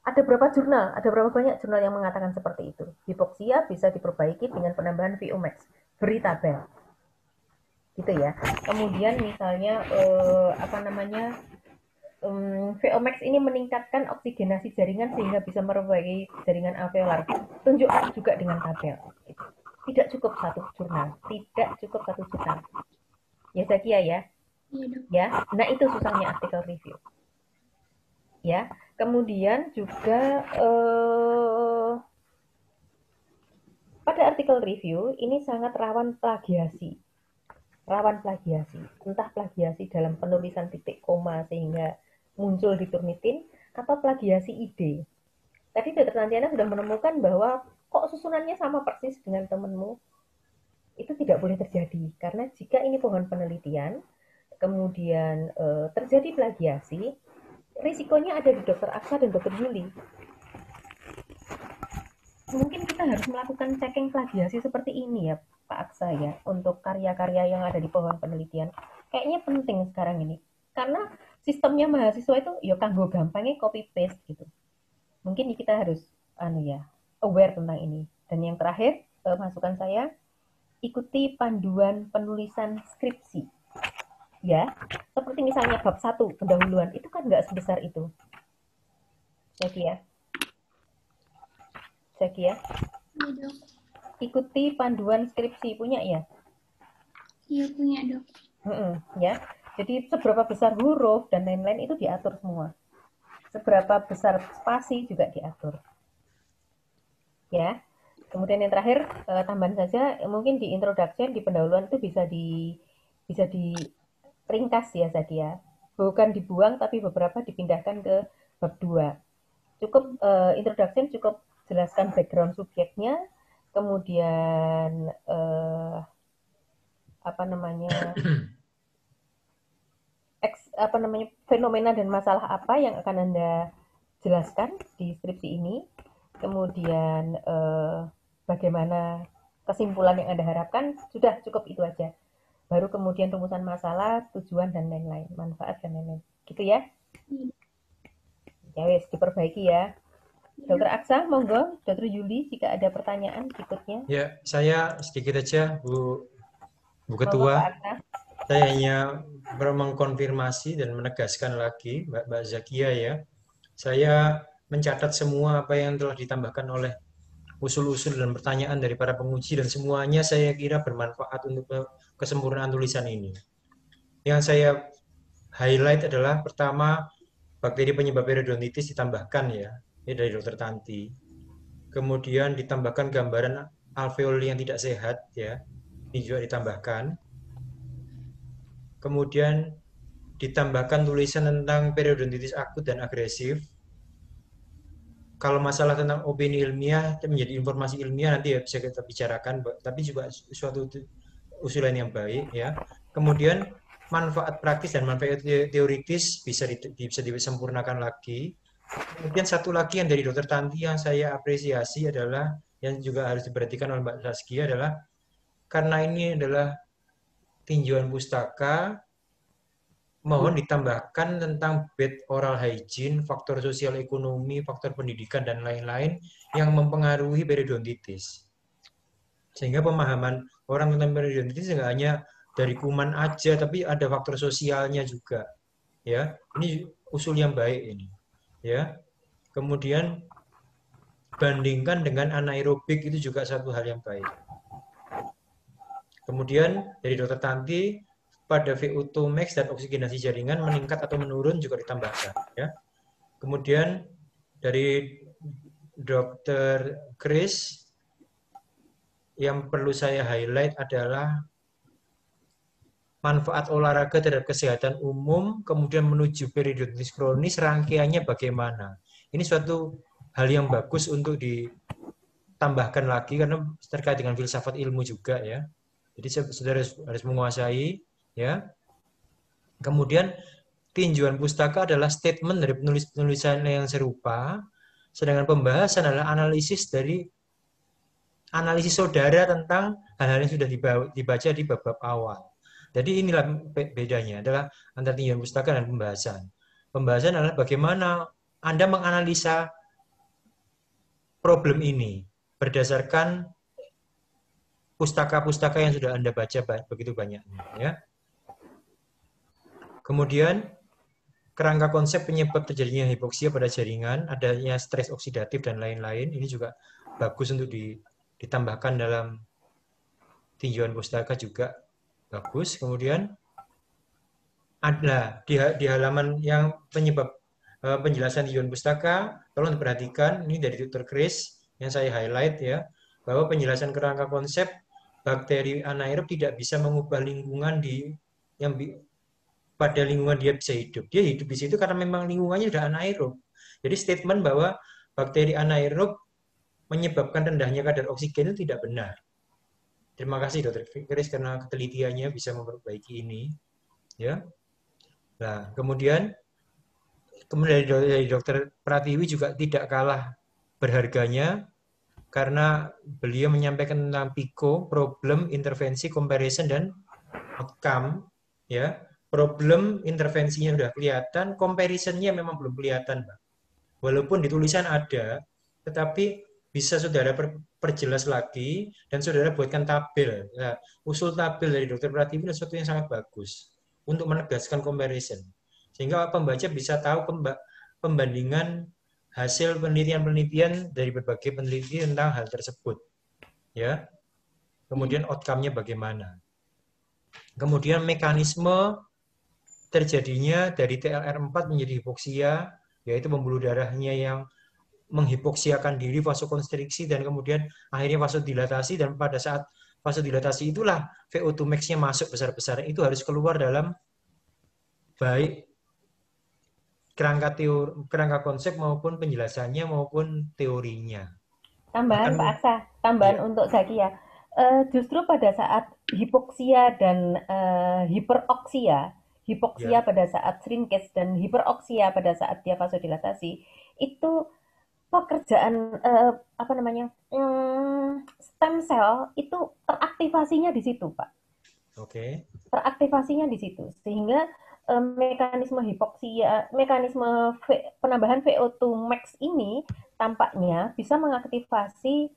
Ada berapa banyak jurnal yang mengatakan seperti itu. Hipoksia bisa diperbaiki dengan penambahan VO max. Beri tabel. Gitu ya. Kemudian misalnya VO max ini meningkatkan oksigenasi jaringan sehingga bisa memperbaiki jaringan alveolar. Tunjukkan juga dengan tabel. Tidak cukup satu jurnal. Ya, Zakia ya. Ya. Nah, itu susahnya artikel review. Ya. Kemudian juga pada artikel review ini sangat rawan plagiasi. Entah plagiasi dalam penulisan titik koma sehingga muncul di Turnitin, atau plagiasi ide. Tadi Dr. Nantiana sudah menemukan bahwa kok susunannya sama persis dengan temanmu. Itu tidak boleh terjadi, karena jika ini pohon penelitian, kemudian terjadi plagiasi, risikonya ada di Dr. Aksa dan Dr. Yuli. Mungkin kita harus melakukan checking plagiasi seperti ini ya, Pak Aksa ya, untuk karya-karya yang ada di pohon penelitian. Kayaknya penting sekarang ini. Karena sistemnya mahasiswa itu ya kanggo gampangnya copy paste gitu. Mungkin kita harus aware tentang ini. Dan yang terakhir, masukan saya, ikuti panduan penulisan skripsi. Ya, seperti misalnya bab 1 pendahuluan, itu kan nggak sebesar itu. Zakia. Ikuti panduan skripsi, punya ya? Iya, punya, Dok. Ya, jadi seberapa besar huruf dan lain-lain itu diatur semua. Seberapa besar spasi juga diatur. Ya. Kemudian yang terakhir, tambahan saja, mungkin di introduction, di pendahuluan itu bisa ringkas ya Zakia. Bukan dibuang tapi beberapa dipindahkan ke bab 2. Cukup introduction, cukup jelaskan background subjeknya, kemudian fenomena dan masalah apa yang akan Anda jelaskan di skripsi ini, kemudian bagaimana kesimpulan yang Anda harapkan, sudah cukup itu aja. Baru kemudian rumusan masalah, tujuan, dan lain-lain, manfaat, dan lain-lain. Gitu ya? Ya wes, diperbaiki ya. Dokter Aksa, monggo. Dokter Yuli, jika ada pertanyaan berikutnya. Ya, saya sedikit aja, Bu Monggo, Ketua. Pak Aksa. Saya hanya mengkonfirmasi dan menegaskan lagi, Mbak Zakia ya. Saya mencatat semua apa yang telah ditambahkan oleh usul-usul dan pertanyaan dari para penguji, dan semuanya saya kira bermanfaat untuk kesempurnaan tulisan ini. Yang saya highlight adalah pertama, bakteri penyebab periodontitis ditambahkan ya dari Dokter Tanti. Kemudian ditambahkan gambaran alveoli yang tidak sehat ya, ini juga ditambahkan. Kemudian ditambahkan tulisan tentang periodontitis akut dan agresif. Kalau masalah tentang opini ilmiah menjadi informasi ilmiah nanti ya bisa kita bicarakan, tapi juga suatu usulan yang baik ya. Kemudian manfaat praktis dan manfaat teoritis bisa disempurnakan lagi. Kemudian satu lagi yang dari Dokter Tanti yang saya apresiasi adalah, yang juga harus diperhatikan oleh Mbak Saskia adalah, karena ini adalah tinjauan pustaka, mohon ditambahkan tentang bed oral hygiene, faktor sosial ekonomi, faktor pendidikan, dan lain-lain yang mempengaruhi periodontitis. Sehingga pemahaman orang tentang periodontitis tidak hanya dari kuman aja, tapi ada faktor sosialnya juga. Ya, ini usul yang baik ini. Ya, kemudian bandingkan dengan anaerobik, itu juga satu hal yang baik. Kemudian dari Dokter Tanti, pada VO2 max dan oksigenasi jaringan meningkat atau menurun juga ditambahkan. Ya. Kemudian dari Dokter Chris, yang perlu saya highlight adalah manfaat olahraga terhadap kesehatan umum, kemudian menuju periodontitis kronis, rangkaiannya bagaimana. Ini suatu hal yang bagus untuk ditambahkan lagi, karena terkait dengan filsafat ilmu juga ya. Jadi saudara harus menguasai ya. Kemudian tinjauan pustaka adalah statement dari penulisan yang serupa, sedangkan pembahasan adalah analisis saudara tentang hal-hal yang sudah dibaca di bab-bab awal. Jadi inilah bedanya adalah antara tinjauan pustaka dan pembahasan. Pembahasan adalah bagaimana Anda menganalisa problem ini berdasarkan pustaka-pustaka yang sudah Anda baca begitu banyaknya ya. Kemudian kerangka konsep penyebab terjadinya hipoksia pada jaringan, adanya stres oksidatif dan lain-lain, ini juga bagus untuk ditambahkan dalam tinjauan pustaka juga bagus. Kemudian ada di halaman yang penyebab penjelasan tinjauan pustaka, tolong diperhatikan, ini dari Dr. Chris yang saya highlight ya, bahwa penjelasan kerangka konsep bakteri anaerob tidak bisa mengubah lingkungan pada lingkungan dia bisa hidup. Dia hidup di situ karena memang lingkungannya sudah anaerob. Jadi statement bahwa bakteri anaerob menyebabkan rendahnya kadar oksigen itu tidak benar. Terima kasih Dr. Chris karena ketelitiannya bisa memperbaiki ini. Ya. Nah, kemudian dari Dr. Pratiwi juga tidak kalah berharganya karena beliau menyampaikan tentang PICO, problem, intervensi, comparison, dan outcome. Ya. Problem, intervensinya sudah kelihatan, comparison-nya memang belum kelihatan, Pak. Walaupun di tulisan ada, tetapi bisa saudara perjelas lagi, dan saudara buatkan tabel. Nah, usul tabel dari Dr. Pratiwi adalah sesuatu yang sangat bagus untuk menegaskan comparison. Sehingga pembaca bisa tahu pembandingan hasil penelitian-penelitian dari berbagai peneliti tentang hal tersebut. Ya. Kemudian outcome-nya bagaimana. Kemudian mekanisme terjadinya dari TLR4 menjadi hipoksia, yaitu pembuluh darahnya yang menghipoksiakan diri, vasokonstriksi, dan kemudian akhirnya vasodilatasi, dan pada saat vasodilatasi itulah VO2 max-nya masuk besar-besaran. Itu harus keluar dalam baik kerangka konsep maupun penjelasannya maupun teorinya. Tambahan Bahkan Pak Aksa, tambahan iya, untuk Zakia. Justru pada saat hipoksia dan hiperoksia, hipoksia ya, pada saat shrinkage dan hiperoksia pada saat dia vasodilatasi, itu pekerjaan apa namanya stem cell itu teraktivasinya di situ, Pak. oke. Teraktivasinya di situ, sehingga mekanisme hipoksia, mekanisme penambahan VO2 max ini tampaknya bisa mengaktifasi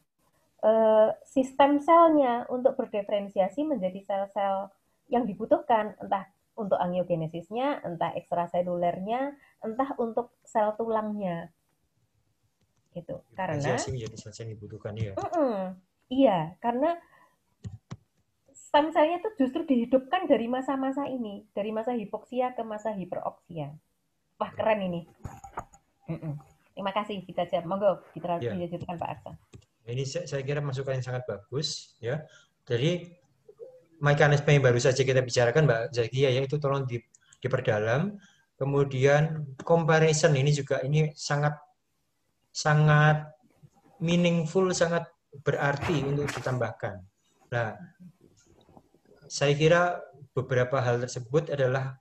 sistem selnya untuk berdiferensiasi menjadi sel-sel yang dibutuhkan, entah untuk angiogenesisnya, entah ekstraselulernya, entah untuk sel tulangnya, gitu. Karena, Diferensiasi menjadi sel yang dibutuhkan ya. iya, karena stem selnya itu justru dihidupkan dari masa-masa ini, dari masa hipoksia ke masa hiperoksia. Wah, keren ini. Terima kasih, kita jawab. Monggo, Ya, dilanjutkan Pak Aksa. ini saya kira masukan yang sangat bagus ya. Jadi mekanisme yang baru saja kita bicarakan Mbak Zakia ya, itu tolong diperdalam. Kemudian comparison ini juga ini sangat sangat meaningful, sangat berarti untuk ditambahkan. Nah, saya kira beberapa hal tersebut adalah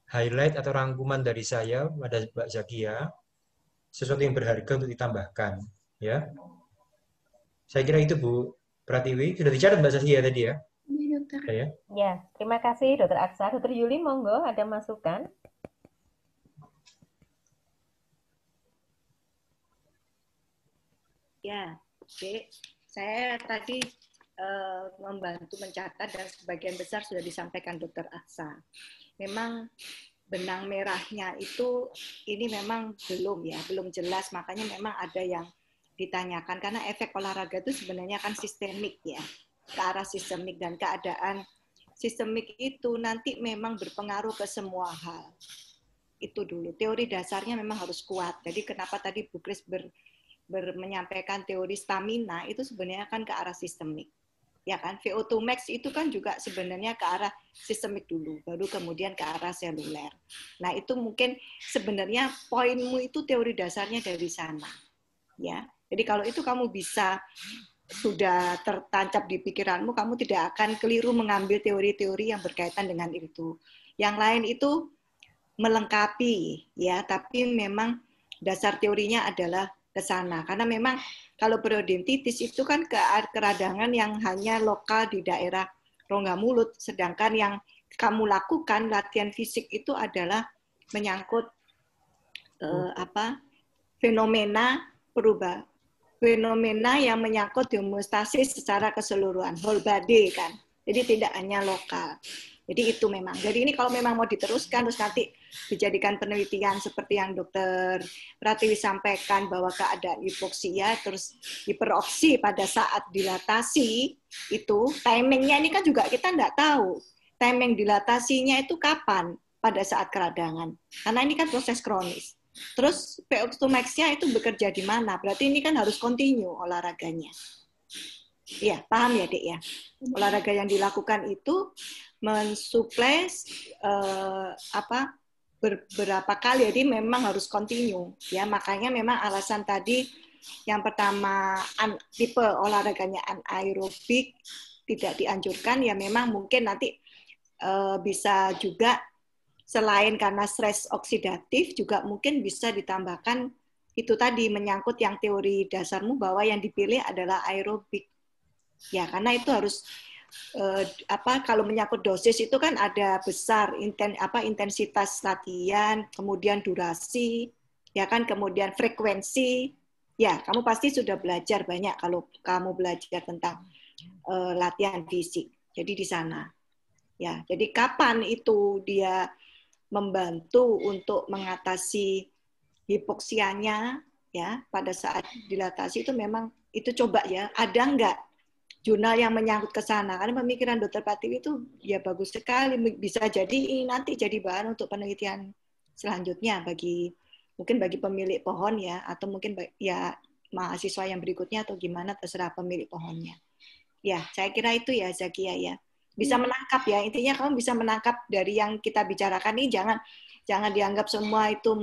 highlight atau rangkuman dari saya pada Mbak Zakia, sesuatu yang berharga untuk ditambahkan ya. Saya kira itu Bu Pratiwi. Sudah dicatat Mbak Zakia tadi ya? Iya, dokter. Ya. Ya, terima kasih Dokter Aksa. Dokter Yuli, monggo ada masukan. Ya, Dek, saya tadi membantu mencatat dan sebagian besar sudah disampaikan Dokter Aksa. Memang benang merahnya itu ini memang belum jelas, makanya memang ada yang ditanyakan karena efek olahraga itu sebenarnya kan sistemik ya, ke arah sistemik, dan keadaan sistemik itu nanti memang berpengaruh ke semua hal. Itu dulu, teori dasarnya memang harus kuat. Jadi kenapa tadi Bu Kris menyampaikan teori stamina itu sebenarnya kan ke arah sistemik. Ya kan, VO2 max itu kan juga sebenarnya ke arah sistemik dulu, baru kemudian ke arah seluler. Nah, itu mungkin sebenarnya poinmu itu teori dasarnya dari sana. Ya. Jadi kalau itu kamu bisa sudah tertancap di pikiranmu, kamu tidak akan keliru mengambil teori-teori yang berkaitan dengan itu. Yang lain itu melengkapi ya, tapi memang dasar teorinya adalah ke sana. Karena memang kalau periodontitis itu kan keradangan yang hanya lokal di daerah rongga mulut, sedangkan yang kamu lakukan latihan fisik itu adalah menyangkut fenomena perubahan, fenomena yang menyangkut homeostasis secara keseluruhan, whole body kan. Jadi tidak hanya lokal. Jadi itu memang. Jadi ini kalau memang mau diteruskan terus nanti dijadikan penelitian seperti yang Dokter Pratiwi sampaikan bahwa keadaan hipoksia terus hiperoksi pada saat dilatasi itu timingnya ini kan juga kita nggak tahu. Timing dilatasinya itu kapan pada saat keradangan. Karena ini kan proses kronis. Terus VO2 max-nya itu bekerja di mana? Berarti ini kan harus continue olahraganya. Iya, paham ya, Dek ya? Olahraga yang dilakukan itu mensuplai beberapa kali, jadi memang harus continue. Ya, makanya memang alasan tadi yang pertama tipe olahraganya anaerobik tidak dianjurkan, ya memang mungkin nanti bisa juga selain karena stres oksidatif juga mungkin bisa ditambahkan itu tadi menyangkut yang teori dasarmu bahwa yang dipilih adalah aerobik. Ya, karena itu harus kalau menyangkut dosis itu kan ada besar intensitas latihan, kemudian durasi, ya kan, kemudian frekuensi. Ya, kamu pasti sudah belajar banyak kalau kamu belajar tentang latihan fisik. Jadi di sana. Ya, jadi kapan itu dia membantu untuk mengatasi hipoksianya ya pada saat dilatasi itu memang itu coba ya, ada enggak jurnal yang menyangkut ke sana, karena pemikiran Dokter Pratiwi itu ya bagus sekali, bisa jadi nanti jadi bahan untuk penelitian selanjutnya mungkin bagi pemilik pohon ya, atau mungkin ya mahasiswa yang berikutnya atau gimana, terserah pemilik pohonnya. Ya, saya kira itu ya Zakia ya. Bisa menangkap ya, intinya kamu bisa menangkap dari yang kita bicarakan ini, jangan dianggap semua itu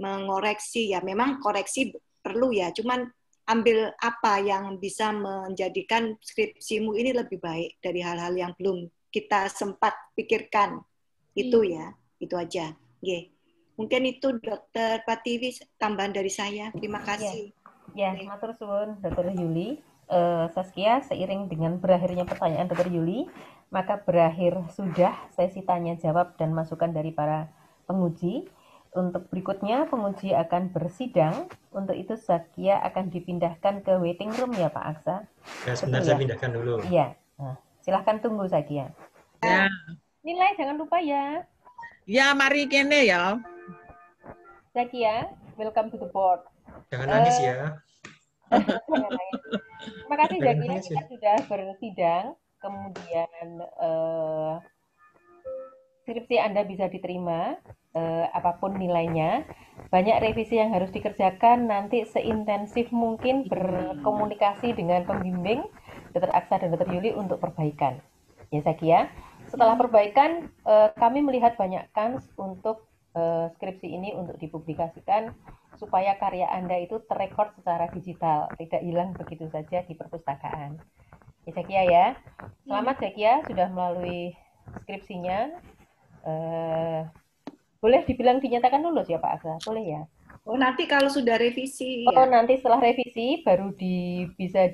mengoreksi ya, memang koreksi perlu ya, cuman ambil apa yang bisa menjadikan skripsimu ini lebih baik dari hal-hal yang belum kita sempat pikirkan. Itu ya, itu aja. Oke. Mungkin itu Dokter Pratiwi tambahan dari saya. Terima kasih. Ya, matur suwun Dr. Yuli. Saskia, seiring dengan berakhirnya pertanyaan Dr. Yuli, maka berakhir sudah sesi tanya jawab dan masukan dari para penguji. Untuk berikutnya, penguji akan bersidang. Untuk itu, Zakia akan dipindahkan ke waiting room ya, Pak Aksa? Ya, sebentar saya pindahkan dulu. Iya. Nah, silahkan tunggu, Zakia. Ya. Nilai jangan lupa ya. Ya, mari kene ya. Zakia, welcome to the board. Jangan nangis ya. Terima kasih, Zakia. Kita sudah bersidang. Kemudian skripsi Anda bisa diterima. Apapun nilainya, banyak revisi yang harus dikerjakan. Nanti seintensif mungkin berkomunikasi dengan pembimbing Dr. Aksa dan Dr. Yuli untuk perbaikan. Ya, Zakia. Setelah perbaikan, kami melihat banyak kans untuk skripsi ini untuk dipublikasikan supaya karya Anda itu terrekord secara digital, tidak hilang begitu saja di perpustakaan. Ya, Zakia ya. Selamat Zakia sudah melalui skripsinya. Boleh dibilang dinyatakan lulus ya Pak Aksa? Boleh ya? Oh, nanti kalau sudah revisi. Oh, ya? Nanti setelah revisi baru bisa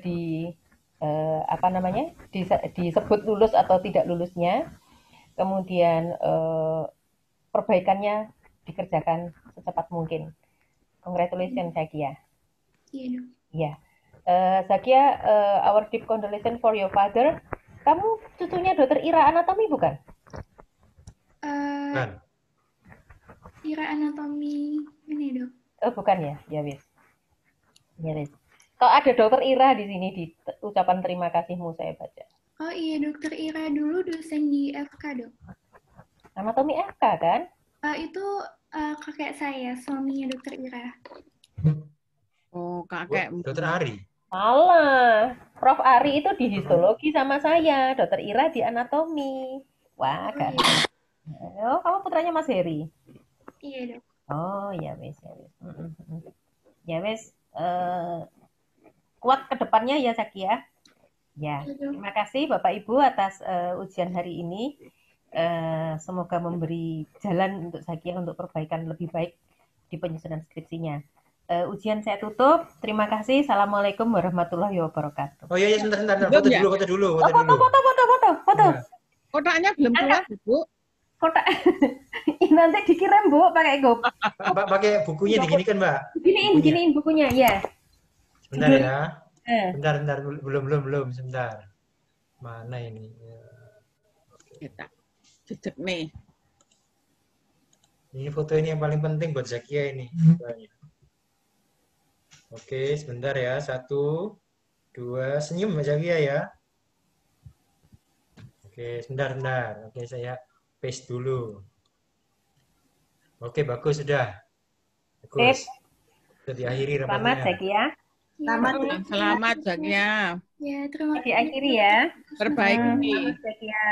disebut lulus atau tidak lulusnya. Kemudian perbaikannya dikerjakan secepat mungkin. Congratulations, Zakia. Iya, Dok. Ya. Zakia, our deep condolence for your father. Kamu cucunya Dokter Ira Anatomi bukan? Bukan. Ira Anatomi ini, Dok. Oh, bukan ya? Ya, wis. Ya, wis. Kalau ada Dokter Ira di sini di ucapan terima kasihmu saya baca. Oh iya, Dokter Ira dulu dosen di FK, Dok. Anatomi FK kan? Itu kakek saya, suaminya Dokter Ira. Oh, kakek. Dokter Ari. Salah. Prof. Ari itu di histologi sama saya. Dokter Ira di anatomi. Wah, kan. Oh, kamu putranya Mas Heri? Iya, Dok. Oh, ya wes, ya wes. Ya wes, kuat ke depannya ya Zakia. Ya, terima kasih Bapak Ibu atas ujian hari ini. Semoga memberi jalan untuk Zakia untuk perbaikan lebih baik di penyusunan skripsinya. Ujian saya tutup. Terima kasih. Assalamualaikum warahmatullahi wabarakatuh. Oh iya, sebentar. Foto dulu. Foto. Kotaknya belum keluar, Bu. Kotak. Nanti dikirim, Bu, pakai GoP. Pakai bukunya diginikan, Mbak. Diginiin bukunya, ya. Sebentar ya. Bentar. Belum. Sebentar. Mana ini? Kita jejak nih. Ini foto ini yang paling penting buat Zakia ini. Oke, sebentar ya. 1, 2, senyum Mbak Zakia ya. Oke, sebentar. Oke, saya paste dulu. Oke, bagus sudah. Bagus. Sudah diakhiri rapatnya. Selamat Zakia. Selamat Zakia. Ya, terima kasih. Diakhiri ya. Perbaiki. Zakia.